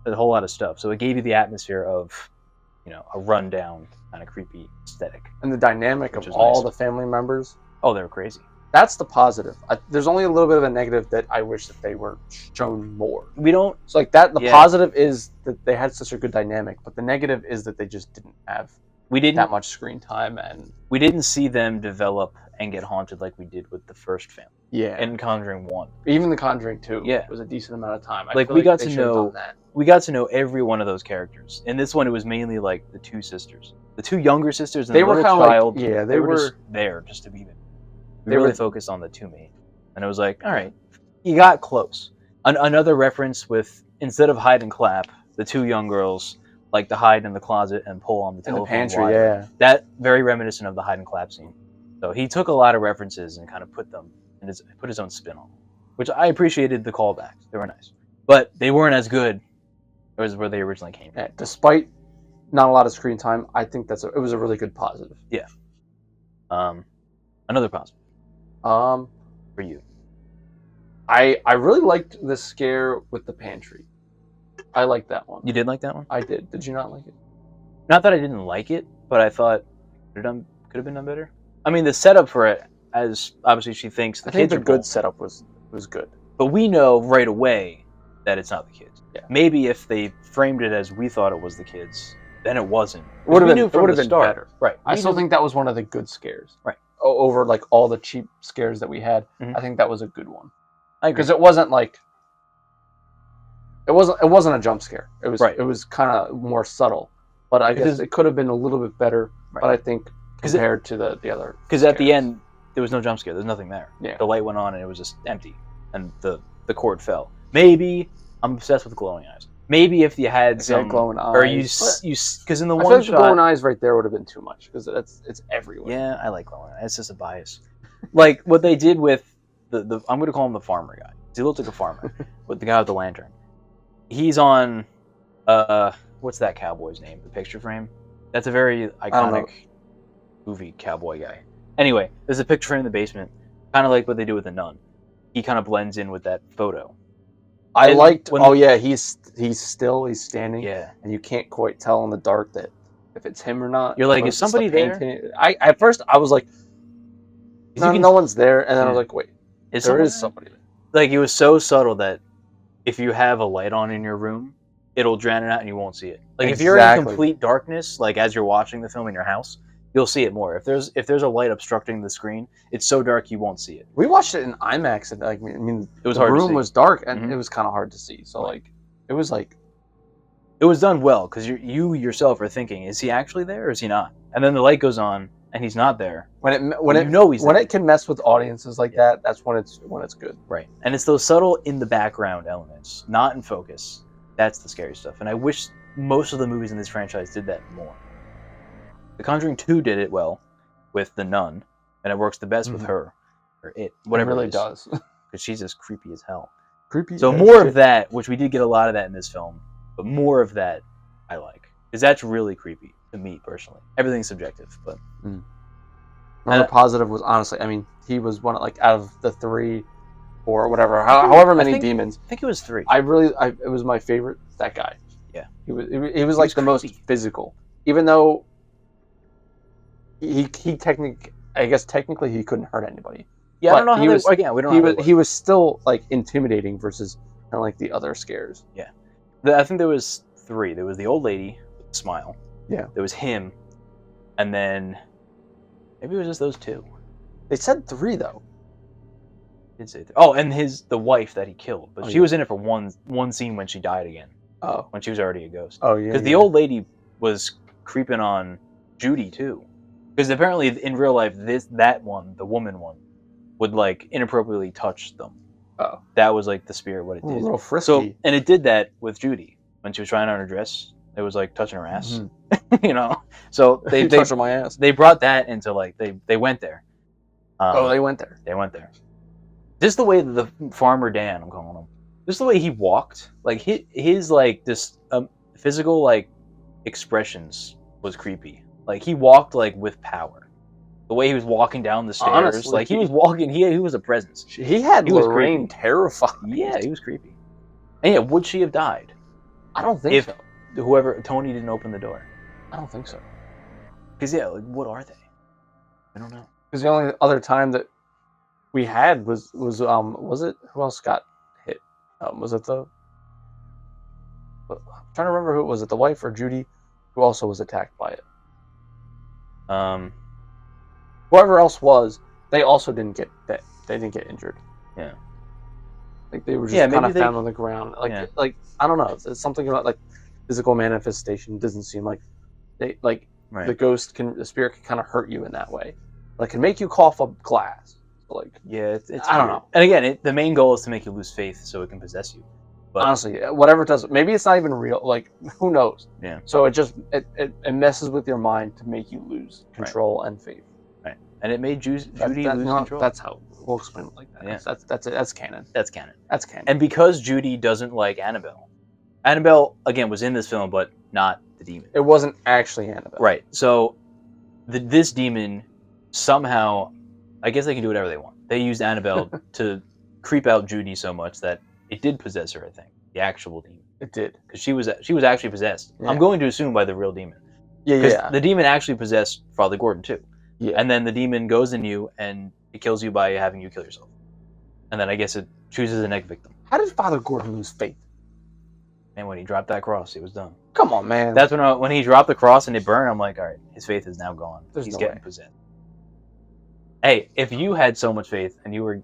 a whole lot of stuff. So it gave you the atmosphere of, a rundown kind of creepy aesthetic. And the dynamic of all the family members. Oh, they were crazy. That's the positive. There's only a little bit of a negative that I wish that they were shown more. We don't... So like that, the positive is that they had such a good dynamic, but the negative is that they just didn't have that much screen time, and we didn't see them develop and get haunted like we did with the first family. Yeah. In Conjuring 1. Even the Conjuring 2 yeah. was a decent amount of time. We got to know every one of those characters. In this one, it was mainly like the two sisters. The two younger sisters and They the were little kinda child, like, yeah, they were just there just to be there. We really focused on the two main. And it was like, all right, you got close. Another reference with, instead of hide and clap, the two young girls like to hide in the closet and pull on the telephone pantry, wire. yeah. That very reminiscent of the hide and clap scene. So he took a lot of references and kind of put them and put his own spin on them, which I appreciated the callbacks. They were nice, but they weren't as good as where they originally came. Yeah, despite not a lot of screen time, I think it was a really good positive. Yeah. Another positive. For you. I really liked the scare with the pantry. I liked that one. You did like that one? I did. Did you not like it? Not that I didn't like it, but I thought could have been done better. I mean, the setup for it, as obviously she thinks I think the good setup was good. But we know right away that it's not the kids. Yeah. Maybe if they framed it as we thought it was the kids, then it wasn't. It would have been better. Right. I still think that was one of the good scares. Right. Over like all the cheap scares that we had, Mhm. I think that was a good one. I agree. Because it wasn't like it wasn't a jump scare. It was Right. It was kind of more subtle. But I guess it could have been a little bit better. Right. But I think compared to the other, because at the end there was no jump scare. There's nothing there. Yeah. The light went on and it was just empty, and the cord fell. Maybe I'm obsessed with glowing eyes. Maybe if you had some glowing eyes, or you because in the I one feel like shot, the glowing eyes right there would have been too much because it's everywhere. Yeah, I like glowing eyes. It's just a bias. Like what they did with the I'm going to call him the farmer guy. He looked like a farmer with the guy with the lantern. He's on what's that cowboy's name? The picture frame. That's a very iconic movie cowboy guy. Anyway, there's a picture frame in the basement, kind of like what they do with the nun. He kind of blends in with that photo. I liked. He's standing. Yeah, and you can't quite tell in the dark that if it's him or not. You're like, is somebody there? At first I was like, no one's there, and then I was like, wait, there is somebody there. Like it was so subtle that if you have a light on in your room, it'll drown it out and you won't see it. Like if you're in complete darkness, like as you're watching the film in your house, you'll see it more. If there's a light obstructing the screen, it's so dark you won't see it. We watched it in IMAX, and like I mean, it was the hard room to see. was dark, and it was kind of hard to see. So it was done well because you yourself are thinking, is he actually there or is he not? And then the light goes on and he's not there. When it can mess with audiences like that, that's when it's good. Right, and it's those subtle in the background elements, not in focus. That's the scary stuff, and I wish most of the movies in this franchise did that more. The Conjuring 2 did it well with the nun, and it works the best with her, or whatever it really it is, does, because she's just creepy as hell. So more of that, which we did get a lot of that in this film, but more of that I like, because that's really creepy to me personally. Everything's subjective, but another positive was honestly, I mean, he was one out of the 3 or whatever, however many demons. I think it was 3. It was my favorite. That guy. Yeah, he was like the most physical, even though he technically he couldn't hurt anybody. Yeah, I don't know how we don't know. He was still like intimidating versus kind of like the other scares. Yeah, I think there was 3. There was the old lady with the smile. Yeah. There was him, and then maybe it was just those 2. They said 3 though. Did say 3. Oh, and the wife that he killed, but she was in it for one scene when she died again. Oh. When she was already a ghost. Oh yeah. Because the old lady was creeping on Judy too. Because apparently in real life, the woman one, would like inappropriately touch them. Oh. That was like the spirit, what it did. A little frisky. So, and it did that with Judy when she was trying on her dress. It was like touching her ass, you know. So they touched my ass. They brought that into like they went there. They went there. They went there. Just the way that the farmer Dan, I'm calling him, just the way he walked, like his like this physical like expressions was creepy. Like he walked like with power. The way he was walking down the stairs, honestly, like he was walking, he was a presence. He had Lorraine terrified. Yeah, he was creepy. And yeah, would she have died? I don't think so. Whoever Tony didn't open the door. I don't think so. Because yeah, like what are they? I don't know. Because the only other time that we had was it who else got hit? Was it I'm trying to remember who was it, the wife or Judy, who also was attacked by it. Whoever else was, they also didn't get that. They didn't get injured. Yeah. Like they were just kind of found on the ground. Like I don't know. It's something about like physical manifestation doesn't seem like they like the spirit can kind of hurt you in that way. Like, it can make you cough up glass. So, like, yeah, it's I don't know. And again, the main goal is to make you lose faith so it can possess you. But honestly, whatever it does, maybe it's not even real. Like, who knows? Yeah. So it messes with your mind to make you lose control and faith. Right. And it made Judy lose control. That's how we'll explain it like that. Yeah. That's it. That's canon. That's canon. That's canon. And because Judy doesn't like Annabelle, Annabelle again was in this film, but not the demon. It wasn't actually Annabelle. Right. So this demon somehow, I guess they can do whatever they want. They used Annabelle to creep out Judy so much that it did possess her, I think. The actual demon. It did. Because she was actually possessed. Yeah. I'm going to assume by the real demon. Yeah. The demon actually possessed Father Gordon, too. Yeah. And then the demon goes in you, and it kills you by having you kill yourself. And then I guess it chooses the next victim. How did Father Gordon lose faith? And when he dropped that cross, it was done. Come on, man. That's when he dropped the cross and it burned, I'm like, all right, his faith is now gone. He's getting possessed. Hey, if you had so much faith and you were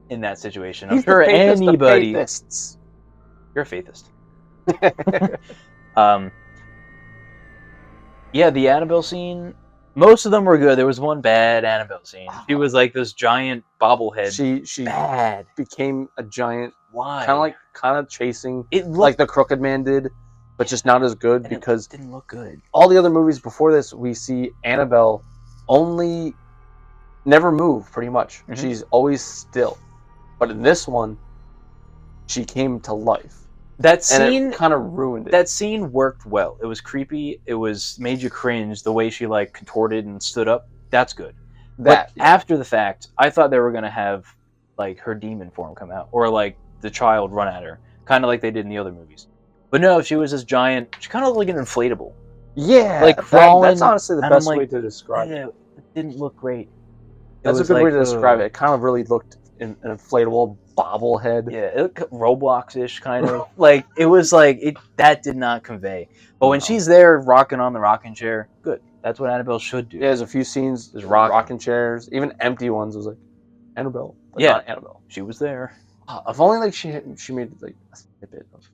in that situation, I'm sure anybody... You're a faithist. Yeah, the Annabelle scene, most of them were good. There was one bad Annabelle scene. She was like this giant bobblehead. She became a giant... Why? Kind of chasing like the Crooked Man did, but just not as good because it didn't look good. All the other movies before this, we see Annabelle never move, pretty much. Mm-hmm. She's always still. But in this one, she came to life. That scene kind of ruined it. That scene worked well. It was creepy. It made you cringe the way she like contorted and stood up. That's good. After the fact, I thought they were gonna have like her demon form come out, or like the child run at her, kind of like they did in the other movies. But no, she was this giant. She kind of looked like an inflatable. Yeah, like crawling. That's honestly the best way to describe it. It didn't look great. That's a good way to describe it. It kind of really looked an inflatable bobblehead. Yeah, it looked Roblox-ish kind of. Like it was like that did not convey. But when she's there rocking on the rocking chair, good. That's what Annabelle should do. Yeah, there's a few scenes. There's rocking chairs, even empty ones. It was like Annabelle, but not Annabelle. She was there. If only like she made like a snippet of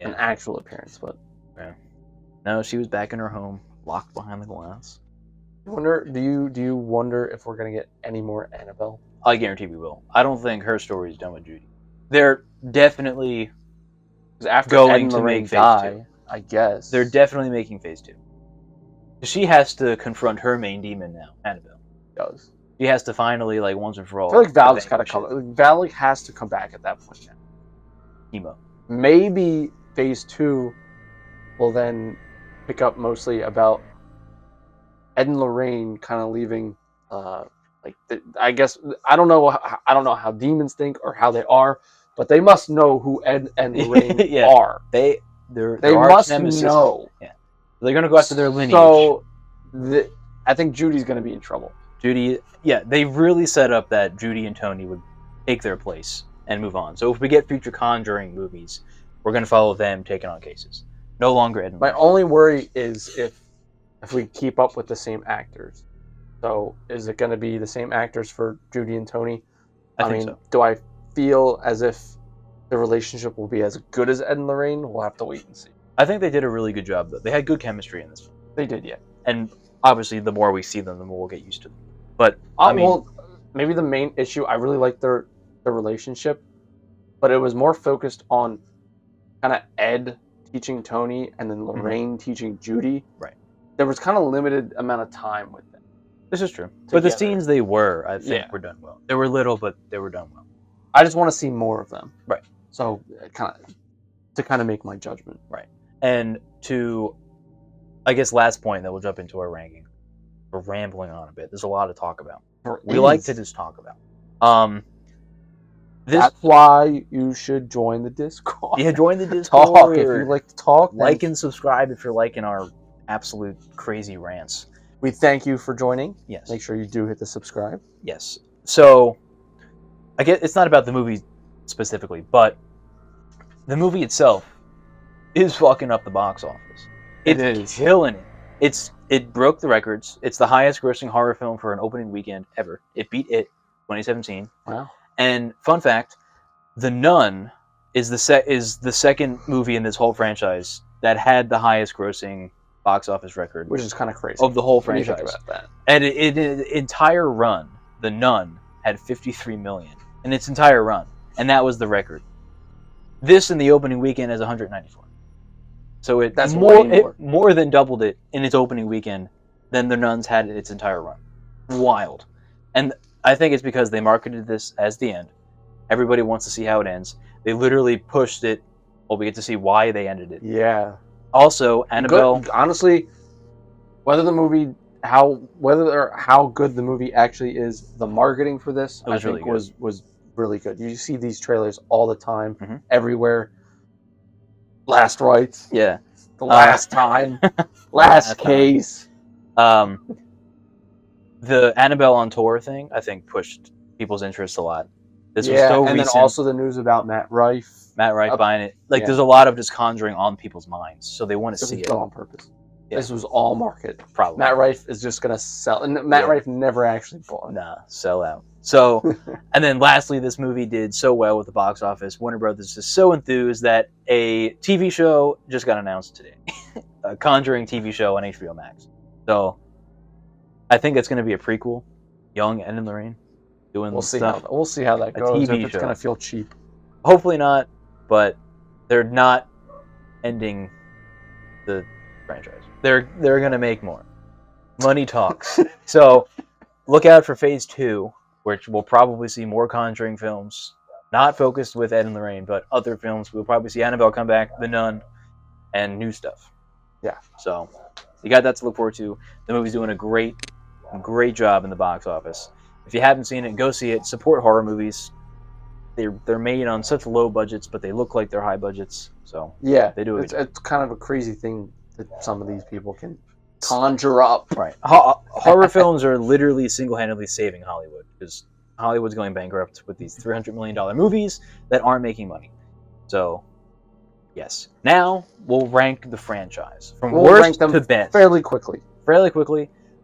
an actual appearance, but no, she was back in her home, locked behind the glass. Do you wonder if we're gonna get any more Annabelle? I guarantee we will. I don't think her story is done with Judy. They're definitely going to make phase 2. I guess they're definitely making phase 2. She has to confront her main demon now, Annabelle. Does. She has to finally, like, once and for all. I feel like Val's got to come. Val has to come back at that point now. Emo. Maybe phase 2 will then pick up mostly about Ed and Lorraine kind of leaving. I guess I don't know how demons think or how they are, but they must know who Ed and Lorraine are. They must know. Yeah. They're gonna go after their lineage. So I think Judy's gonna be in trouble. Judy, they really set up that Judy and Tony would take their place and move on. So if we get future Conjuring movies, we're going to follow them taking on cases. No longer Ed and Lorraine. My only worry is if we keep up with the same actors. So is it going to be the same actors for Judy and Tony? I mean, so. Do I feel as if the relationship will be as good as Ed and Lorraine? We'll have to wait and see. I think they did a really good job, though. They had good chemistry in this film. They did, yeah. And obviously, the more we see them, the more we'll get used to them. But maybe the main issue, I really liked their relationship, but it was more focused on kind of Ed teaching Tony and then Lorraine teaching Judy. Right. There was kind of limited amount of time with them. This is true. But the scenes they were, I think, were done well. They were little, but they were done well. I just want to see more of them. Right. So to kind of make my judgment. Right. And to, I guess, last point that we'll jump into our ranking. We're rambling on a bit. There's a lot to talk about. We like to just talk about. That's why you should join the Discord. Yeah, join the Discord. Talk if you like to talk. Like and subscribe if you're liking our absolute crazy rants. We thank you for joining. Yes. Make sure you do hit the subscribe. Yes. So, I guess it's not about the movie specifically, but the movie itself is fucking up the box office. It's killing it. It broke the records. It's the highest grossing horror film for an opening weekend ever. It beat It 2017. Wow. And fun fact, The Nun is the second movie in this whole franchise that had the highest grossing box office record, which is kind of crazy of the whole when you franchise. think about that. And in its entire run, The Nun had 53 million in its entire run, and that was the record. This in the opening weekend is 194. So That's more than doubled it in its opening weekend than The Nuns had in its entire run. Wild. And I think it's because they marketed this as the end. Everybody wants to see how it ends. They literally pushed it. Well, we get to see why they ended it. Yeah. Also, Annabelle. Honestly, how good the movie actually is, the marketing for this I think was really good. You see these trailers all the time, everywhere. Last rites. Yeah. The last time. last case. The Annabelle on tour thing, I think, pushed people's interest a lot. This was so and recent. then also the news about Matt Rife. Buying it. There's a lot of just Conjuring on people's minds, so they want to see it. On purpose. Yeah. This was all market. Probably. Matt Rife is just going to sell. And Matt Rife never actually bought. Nah, sell out. So, and then lastly, this movie did so well with the box office. Warner Brothers is so enthused that a TV show just got announced today. A Conjuring TV show on HBO Max. So, I think it's going to be a prequel. Young Ed and Lorraine doing stuff. We'll see how that goes. TV it's going to feel cheap. Hopefully not, but they're not ending the franchise. They're going to make more. Money talks. So look out for phase 2, which we'll probably see more Conjuring films, not focused with Ed and Lorraine, but other films. We'll probably see Annabelle come back, The Nun, and new stuff. Yeah. So you got that to look forward to. The movie's doing a great job in the box office. If you haven't seen it, go see it. Support horror movies. They're made on such low budgets, but they look like they're high budgets. So yeah, they do it. It's kind of a crazy thing that some of these people can conjure up. Right. Horror films are literally single-handedly saving Hollywood, because Hollywood's going bankrupt with these $300 million movies that aren't making money. So, yes. Now we'll rank the franchise from worst to best fairly quickly.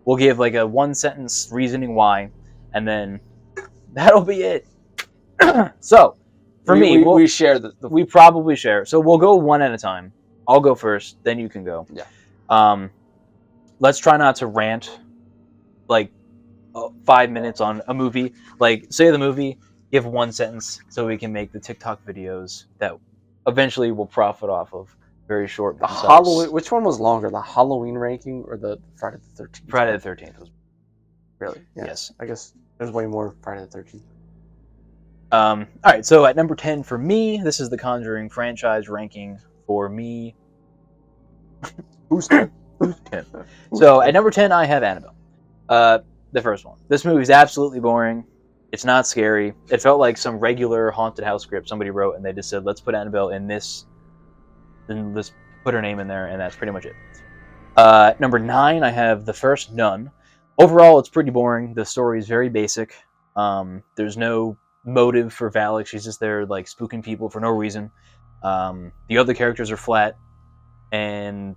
We'll give like a one-sentence reasoning why, and then that'll be it. So, for me, we share we probably share. So we'll go one at a time. I'll go first, then you can go. Yeah. Let's try not to rant like 5 minutes on a movie. Like, say the movie, give one sentence, so we can make the TikTok videos that eventually we'll profit off of. Very short. Which one was longer, the Halloween ranking or the Friday the 13th? Friday the 13th was. Really? Yeah. Yes. I guess there's way more Friday the 13th. All right, so at number 10 for me, this is the Conjuring franchise ranking for me. Who's 10? So at number 10, I have Annabelle. The first one. This movie is absolutely boring. It's not scary. It felt like some regular haunted house script somebody wrote, and they just said, let's put Annabelle in this, and let's put her name in there, and that's pretty much it. Number 9, I have The First Nun. Overall, it's pretty boring. The story is very basic. There's no motive for Valak. She's just there like spooking people for no reason. The other characters are flat, and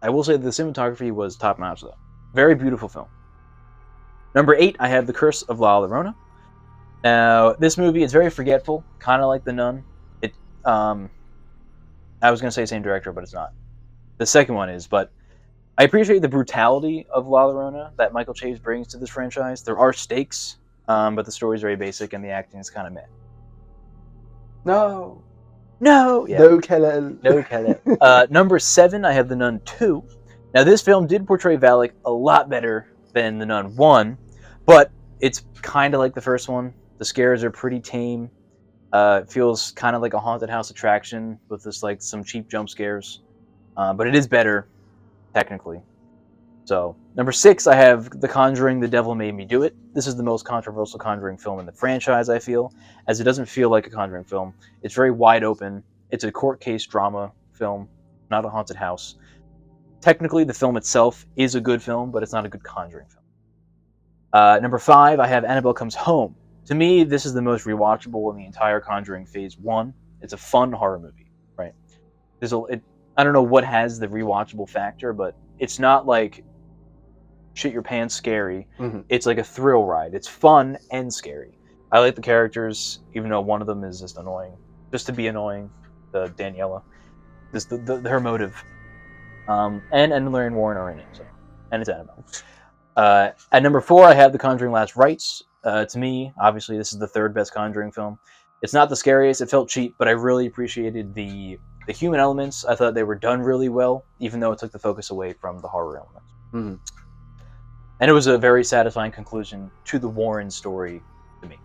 I will say the cinematography was top notch though. Very beautiful film. Number 8, I have The Curse of La Llorona. Now this movie is very forgetful, kind of like The Nun. I was gonna say same director, but it's not. The second one is, but I appreciate the brutality of La Llorona that Michael Chase brings to this franchise. There are stakes. But the story is very basic and the acting is kind of meh. No. Yeah. No Kellen. Number 7, I have The Nun 2. Now, this film did portray Valak a lot better than The Nun 1, but it's kind of like the first one. The scares are pretty tame. It feels kind of like a haunted house attraction with just like some cheap jump scares. But it is better, technically. So, number 6, I have The Conjuring, The Devil Made Me Do It. This is the most controversial Conjuring film in the franchise, I feel, as it doesn't feel like a Conjuring film. It's very wide open. It's a court case drama film, not a haunted house. Technically, the film itself is a good film, but it's not a good Conjuring film. Number 5, I have Annabelle Comes Home. To me, this is the most rewatchable in the entire Conjuring Phase 1. It's a fun horror movie, right? I don't know what has the rewatchable factor, but it's not like shit your pants scary. Mm-hmm. It's like a thrill ride. It's fun and scary. I like the characters, even though one of them is just annoying. Just to be annoying, the Daniela. Her motive. And Lorraine Warren are in it, so, and it's Annabelle. At number 4, I have The Conjuring: Last Rites. To me, obviously, this is the third best Conjuring film. It's not the scariest; it felt cheap, but I really appreciated the human elements. I thought they were done really well, even though it took the focus away from the horror elements. Mm. And it was a very satisfying conclusion to the Warren story to me.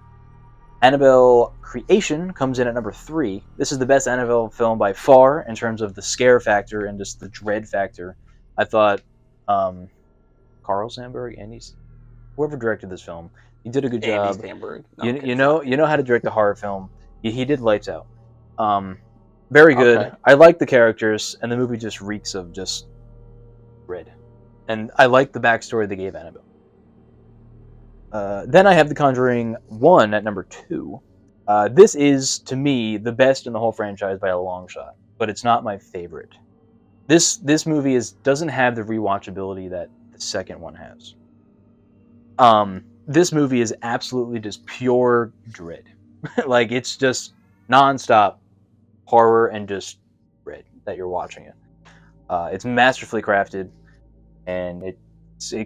Annabelle Creation comes in at number 3. This is the best Annabelle film by far in terms of the scare factor and just the dread factor. I thought Carl Sandburg, whoever directed this film, he did a good job. Andy Sandberg. No, you know how to direct a horror film. He did Lights Out. Very good. Okay. I like the characters, and the movie just reeks of just dread. And I like the backstory they gave Annabelle. Then I have The Conjuring 1 at number 2. This is, to me, the best in the whole franchise by a long shot, but it's not my favorite. This movie doesn't have the rewatchability that the second one has. This movie is absolutely just pure dread. Like, it's just nonstop horror and just dread that you're watching it. It's masterfully crafted, and it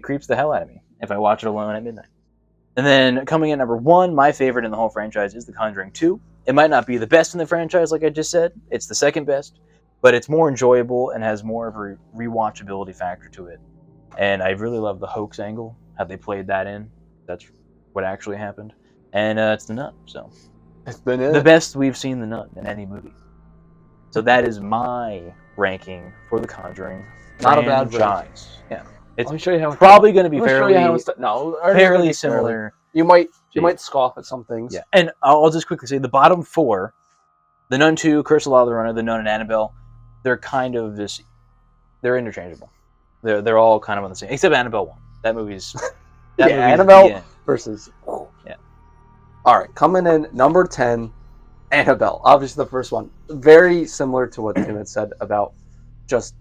creeps the hell out of me if I watch it alone at midnight. And then coming in number 1, my favorite in the whole franchise is The Conjuring 2. It might not be the best in the franchise, like I just said. It's the second best, but it's more enjoyable and has more of a rewatchability factor to it. And I really love the hoax angle, how they played that in. That's what actually happened. And it's The Nun, so. It's been it. The best we've seen The Nun in any movie. So that is my ranking for The Conjuring. Not a bad ranking. Yeah. Let me show you how it's probably going to be fairly similar. You might scoff at some things. Yeah, and I'll just quickly say the bottom 4, The Nun 2, Curse of La Llorona, The Nun, and Annabelle, they're kind of they're interchangeable. They're all kind of on the same, except Annabelle 1. That movie's Annabelle versus. Yeah. All right, coming in number 10, Annabelle. Obviously, the first one, very similar to what Tim had said about just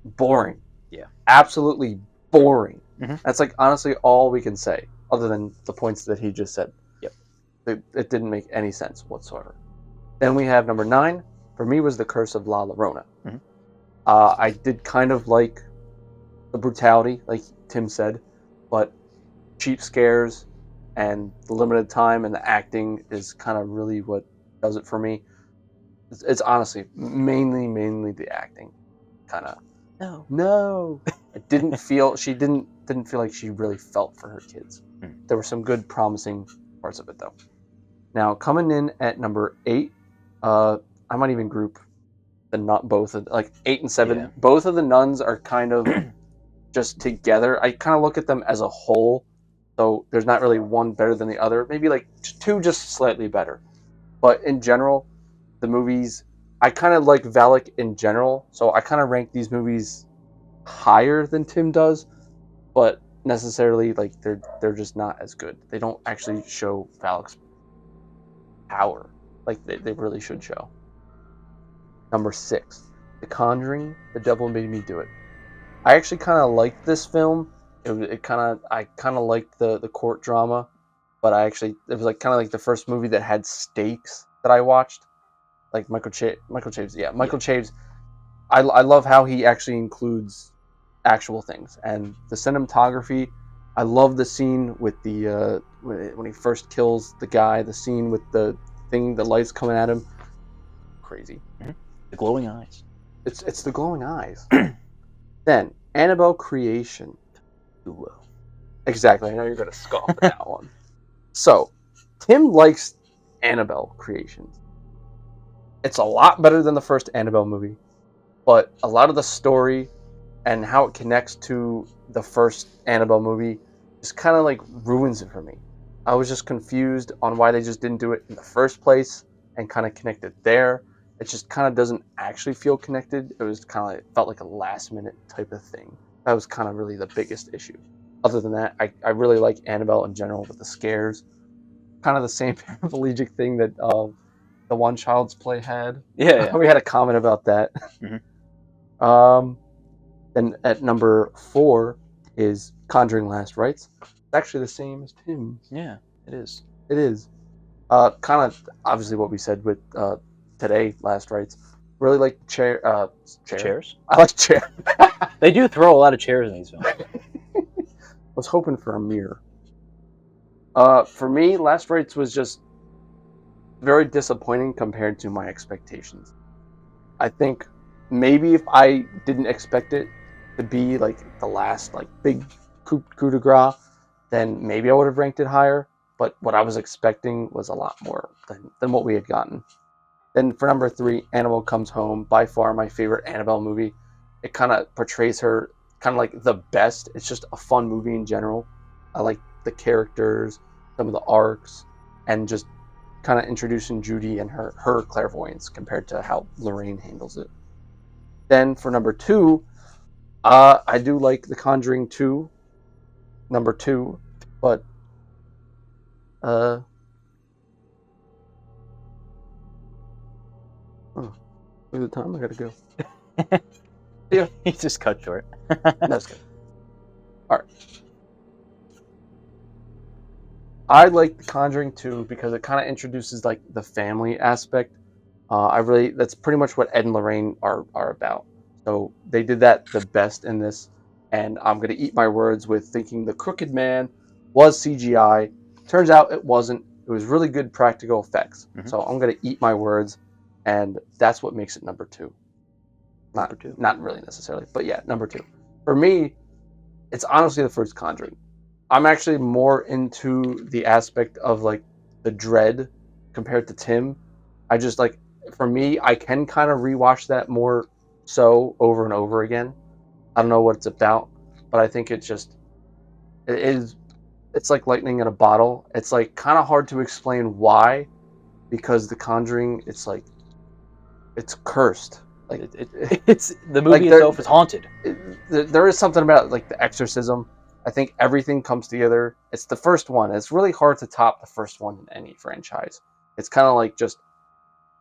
boring. Yeah, absolutely boring. Mm-hmm. That's like honestly all we can say, other than the points that he just said. Yep, it didn't make any sense whatsoever. Then we have number 9. For me, was The Curse of La Llorona. Mm-hmm. I did kind of like the brutality, like Tim said, but cheap scares and the limited time and the acting is kind of really what does it for me. It's honestly mainly the acting, kind of. No. It didn't feel. She didn't feel like she really felt for her kids. There were some good, promising parts of it, though. Now coming in at number 8, I might even group both of 8 and 7. Yeah. Both of the nuns are kind of just together. I kind of look at them as a whole, so there's not really one better than the other. Maybe like 2 just slightly better, but in general, the movies. I kind of like Valak in general, so I kind of rank these movies higher than Tim does, but necessarily they're just not as good. They don't actually show Valak's power like they really should show. Number 6, The Conjuring: The Devil Made Me Do It. I actually kind of liked this film. I kind of liked the court drama, but it was like kind of like the first movie that had stakes that I watched. Like Michael Chaves. Yeah, Michael Chaves. I love how he actually includes actual things. And the cinematography, I love the scene with the when he first kills the guy, the scene with the lights coming at him. Crazy. Mm-hmm. The glowing eyes. It's the glowing eyes. Then, Annabelle Creation. Exactly, I know you're going to scoff at that one. So, Tim likes Annabelle Creations. It's a lot better than the first Annabelle movie, but a lot of the story and how it connects to the first Annabelle movie just kind of ruins it for me. I was just confused on why they just didn't do it in the first place and kind of connect it there. It just kind of doesn't actually feel connected. It was kind of it felt like a last minute type of thing. That was kind of really the biggest issue. Other than that, I really like Annabelle in general with the scares. Kind of the same paraplegic thing that the one Child's Play had. Yeah. We had a comment about that. Mm-hmm. Then at number 4 is Conjuring: Last Rites. It's actually the same as Tim's. Yeah, it is. It is. Kind of obviously what we said with today, Last Rites. Really like chair. Chairs. I like chair. They do throw a lot of chairs in these films. I was hoping for a mirror. For me, Last Rites was just very disappointing compared to my expectations. I think maybe if I didn't expect it to be like the last like big coup de grace, then maybe I would have ranked it higher. But what I was expecting was a lot more than what we had gotten. Then for number 3, Annabelle Comes Home, by far my favorite Annabelle movie. It kind of portrays her kind of like the best. It's just a fun movie in general. I like the characters, some of the arcs, and just kind of introducing Judy and her clairvoyance compared to how Lorraine handles it. Then for number 2, I do like The Conjuring 2, number 2, but look at the time. I gotta go. Yeah, he just cut short. That's good. All right. I like The Conjuring 2 because it kind of introduces like the family aspect. That's pretty much what Ed and Lorraine are about. So they did that the best in this, and I'm gonna eat my words with thinking the Crooked Man was CGI. Turns out it wasn't. It was really good practical effects. Mm-hmm. So I'm gonna eat my words, and that's what makes it number 2. Not really necessarily, but yeah, number 2. For me, it's honestly the first Conjuring. I'm actually more into the aspect of like the dread compared to Tim. I just like, for me, I can kind of rewatch that more so over and over again. I don't know what it's about, but I think it's like lightning in a bottle. It's like kind of hard to explain why, because The Conjuring, it's like, it's cursed. Like it's the movie like itself is haunted. There is something about like the exorcism. I think everything comes together. It's the first one. It's really hard to top the first one in any franchise. It's kind of like just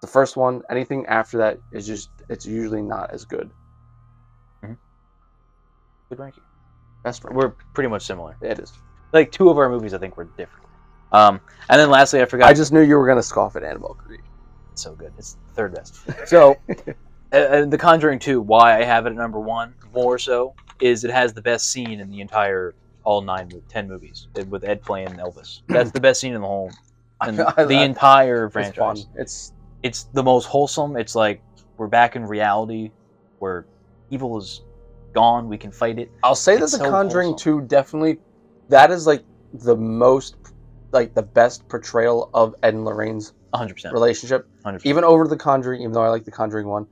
the first one. Anything after that is just, it's usually not as good. Mm-hmm. Good ranking. Best ranking. We're pretty much similar. It is. Like 2 of our movies, I think, were different. And then lastly, I forgot. I just knew you were gonna scoff at Annabelle Creed. It's so good. It's the 3rd best. So, The Conjuring 2. Why I have it at number 1 more so is it has the best scene in the entire all 10 movies with Ed playing Elvis. That's the best scene in the whole, the entire franchise. It's the most wholesome. It's like we're back in reality where evil is gone. We can fight it. I'll say that The Conjuring 2 definitely, that is like the most, like the best portrayal of Ed and Lorraine's 100% relationship. 100%. Even over The Conjuring, even though I like The Conjuring 1,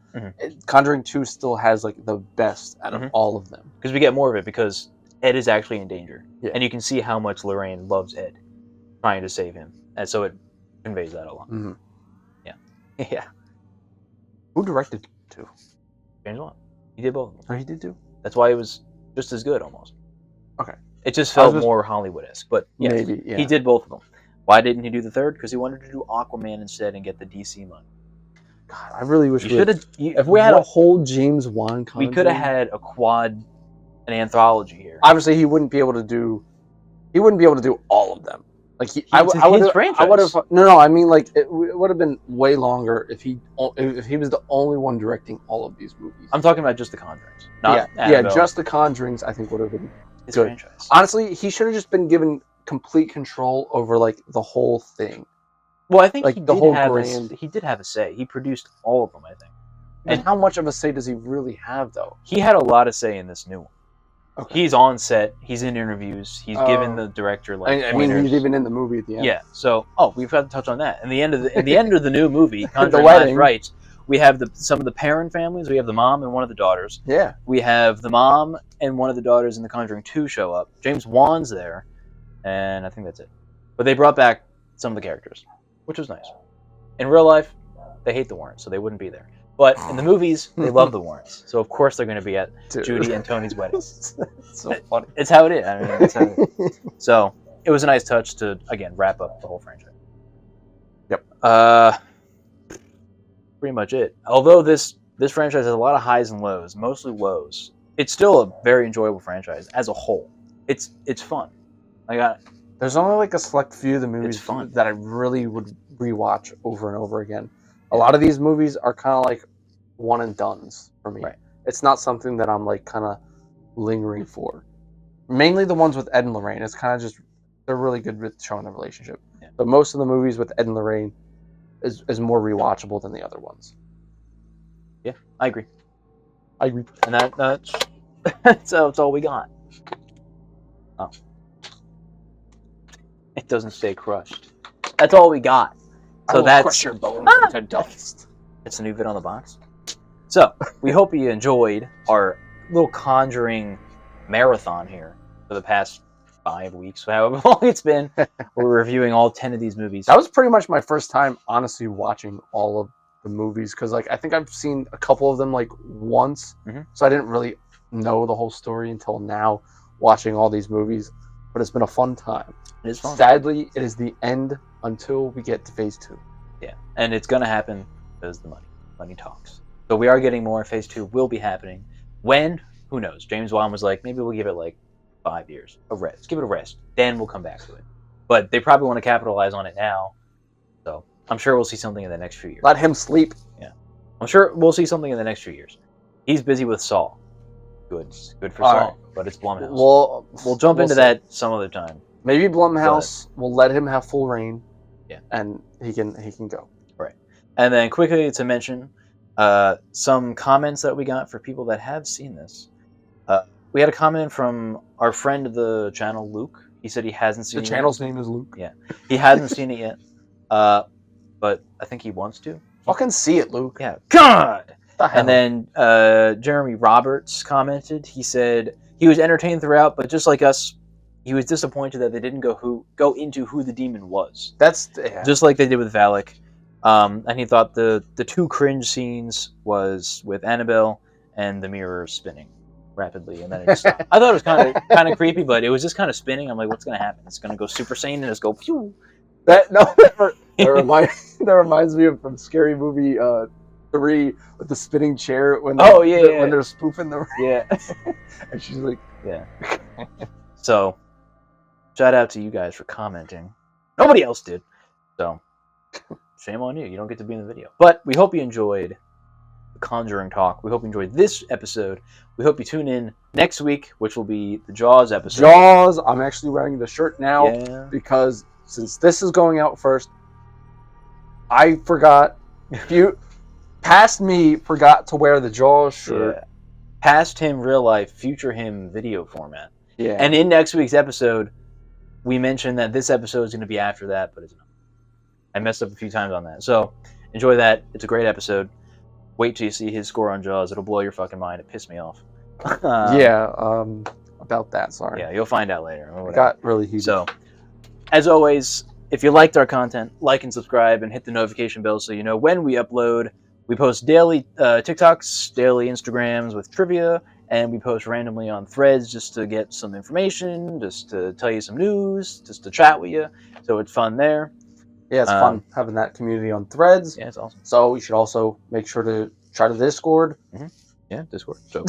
Conjuring 2 still has like the best out of all of them. Because we get more of it because Ed is actually in danger. Yeah. And you can see how much Lorraine loves Ed, trying to save him. And so it conveys that a lot. Mm-hmm. Yeah. Yeah. Who directed 2? James Wan. He did both of them. Oh, he did too? That's why it was just as good almost. Okay. It just felt more Hollywood-esque. But yes, maybe, yeah. He did both of them. Why didn't he do the 3rd? Because he wanted to do Aquaman instead and get the DC money. God, I really wish if we had a whole James Wan Conjuring, we could have had an anthology here. Obviously, he wouldn't be able to do all of them. Like I would have. No. I mean, like it would have been way longer if he was the only one directing all of these movies. I'm talking about just the Conjurings. Just the Conjurings. I think would have been his good franchise. Honestly, he should have just been given complete control over like the whole thing. Well, I think like he did have a say. He produced all of them, I think. And how much of a say does he really have, though? He had a lot of say in this new one. Okay. He's on set. He's in interviews. He's given the director like. I mean, he's even in the movie at the end. Yeah. So, we've got to touch on that. In the end of the new movie, Conjuring Last Rites, we have some of the Perron families. We have the mom and one of the daughters. Yeah. We have the mom and one of the daughters in The Conjuring 2 show up. James Wan's there, and I think that's it. But they brought back some of the characters, which was nice. In real life, they hate the Warrens, so they wouldn't be there. But in the movies, they love the Warrens. So, of course, they're going to be at Judy and Tony's wedding. So funny. It's how it is. I mean, it's how it is. So, it was a nice touch to, again, wrap up the whole franchise. Yep. Pretty much it. Although this franchise has a lot of highs and lows, mostly lows, it's still a very enjoyable franchise as a whole. It's fun. There's only like a select few of the movies that I really would rewatch over and over again. A lot of these movies are kind of like one and dones for me. Right. It's not something that I'm like kind of lingering for. Mainly the ones with Ed and Lorraine. It's kind of just they're really good with showing the relationship. Yeah. But most of the movies with Ed and Lorraine is more rewatchable than the other ones. Yeah, I agree. And that's all we got. Oh. It doesn't stay crushed. That's all we got. So that's crush your bones into dust. It's a new vid on the box. So we hope you enjoyed our little Conjuring marathon here for the past 5 weeks, however long it's been. We're reviewing all 10 of these movies. That was pretty much my first time, honestly, watching all of the movies because, like, I think I've seen a couple of them like once, so I didn't really know the whole story until now, watching all these movies. But it's been a fun time. It is fun. Sadly, it is the end until we get to phase 2. Yeah, and it's gonna happen because the money talks. So we are getting more. Phase 2 will be happening. When? Who knows? James Wan was like, maybe we'll give it like 5 years of rest. Give it a rest. Then we'll come back to it. But they probably want to capitalize on it now. So I'm sure we'll see something in the next few years. Let him sleep. Yeah. I'm sure we'll see something in the next few years. He's busy with Saw. Good for Saw. Right. But it's Blumhouse. We'll jump into that some other time. Maybe Blumhouse will let him have full reign. Yeah. And he can go. Right. And then quickly to mention some comments that we got for people that have seen this. We had a comment from our friend of the channel, Luke. He said he hasn't seen it. The channel's name is Luke. Yeah. He hasn't seen it yet. But I think he wants to. Fucking see it, Luke. Yeah. God! And then Jeremy Roberts commented. He said he was entertained throughout, but just like us, he was disappointed that they didn't go into who the demon was. That's just like they did with Valak. And he thought the 2 cringe scenes was with Annabelle and the mirror spinning rapidly, and then it just stopped. I thought it was kind of creepy, but it was just kind of spinning. I'm like, what's gonna happen? It's gonna go Super Saiyan and just go phew. That reminds me of from Scary Movie 3 with the spinning chair when when they're spoofing the and she's like So shout out to you guys for commenting. Nobody else did, so shame on you. You don't get to be in the video. But we hope you enjoyed the Conjuring talk. We hope you enjoyed this episode. We hope you tune in next week, which will be the Jaws episode. Jaws. I'm actually wearing the shirt now because since this is going out first, I forgot. You past me forgot to wear the Jaws shirt. Yeah. Past him, real life. Future him, video format. Yeah. And in next week's episode, we mentioned that this episode is going to be after that, but it's not. I messed up a few times on that. So enjoy that. It's a great episode. Wait till you see his score on Jaws. It'll blow your fucking mind. It pissed me off. About that. Sorry. Yeah, you'll find out later. It got really huge. So, as always, if you liked our content, like and subscribe and hit the notification bell so you know when we upload. We post daily TikToks, daily Instagrams with trivia, and we post randomly on Threads just to get some information, just to tell you some news, just to chat with you. So it's fun there. Yeah, it's fun having that community on Threads. Yeah, it's awesome. So you should also make sure to try to Discord. Mm-hmm. Yeah, Discord. So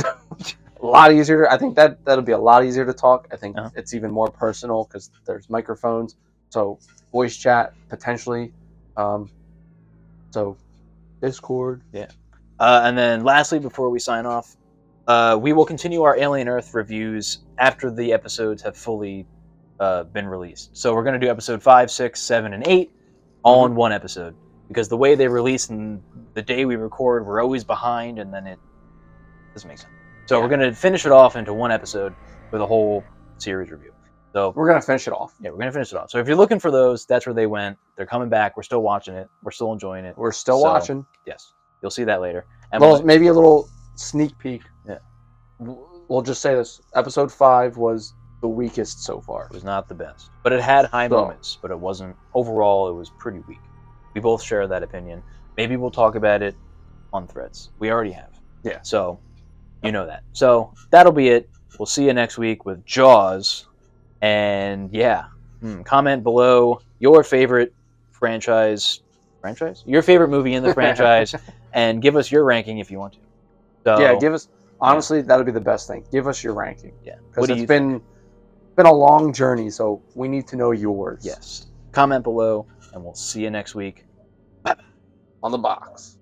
a lot easier. I think that'll be a lot easier to talk. I think it's even more personal because there's microphones. So voice chat potentially. So Discord. Yeah. And then lastly, before we sign off, we will continue our Alien Earth reviews after the episodes have fully been released. So we're going to do episode 5, 6, 7, and 8 all in one episode. Because the way they release and the day we record, we're always behind, and then it doesn't make sense. So we're going to finish it off into one episode with a whole series review. So we're going to finish it off. Yeah, we're going to finish it off. So if you're looking for those, that's where they went. They're coming back. We're still watching it. We're still enjoying it. We're still watching. Yes. You'll see that later. And maybe a little sneak peek. Yeah. We'll just say this. Episode 5 was the weakest so far. It was not the best. But it had high moments, but it wasn't. Overall, it was pretty weak. We both share that opinion. Maybe we'll talk about it on Threads. We already have. Yeah. So, you know that. So, that'll be it. We'll see you next week with Jaws. And, comment below your favorite franchise? Your favorite movie in the franchise, and give us your ranking if you want to. So, yeah, give us... Honestly, that'll be the best thing. Give us your ranking. Yeah. Because it's been a long journey, so we need to know yours. Yes. Comment below, and we'll see you next week. On the box.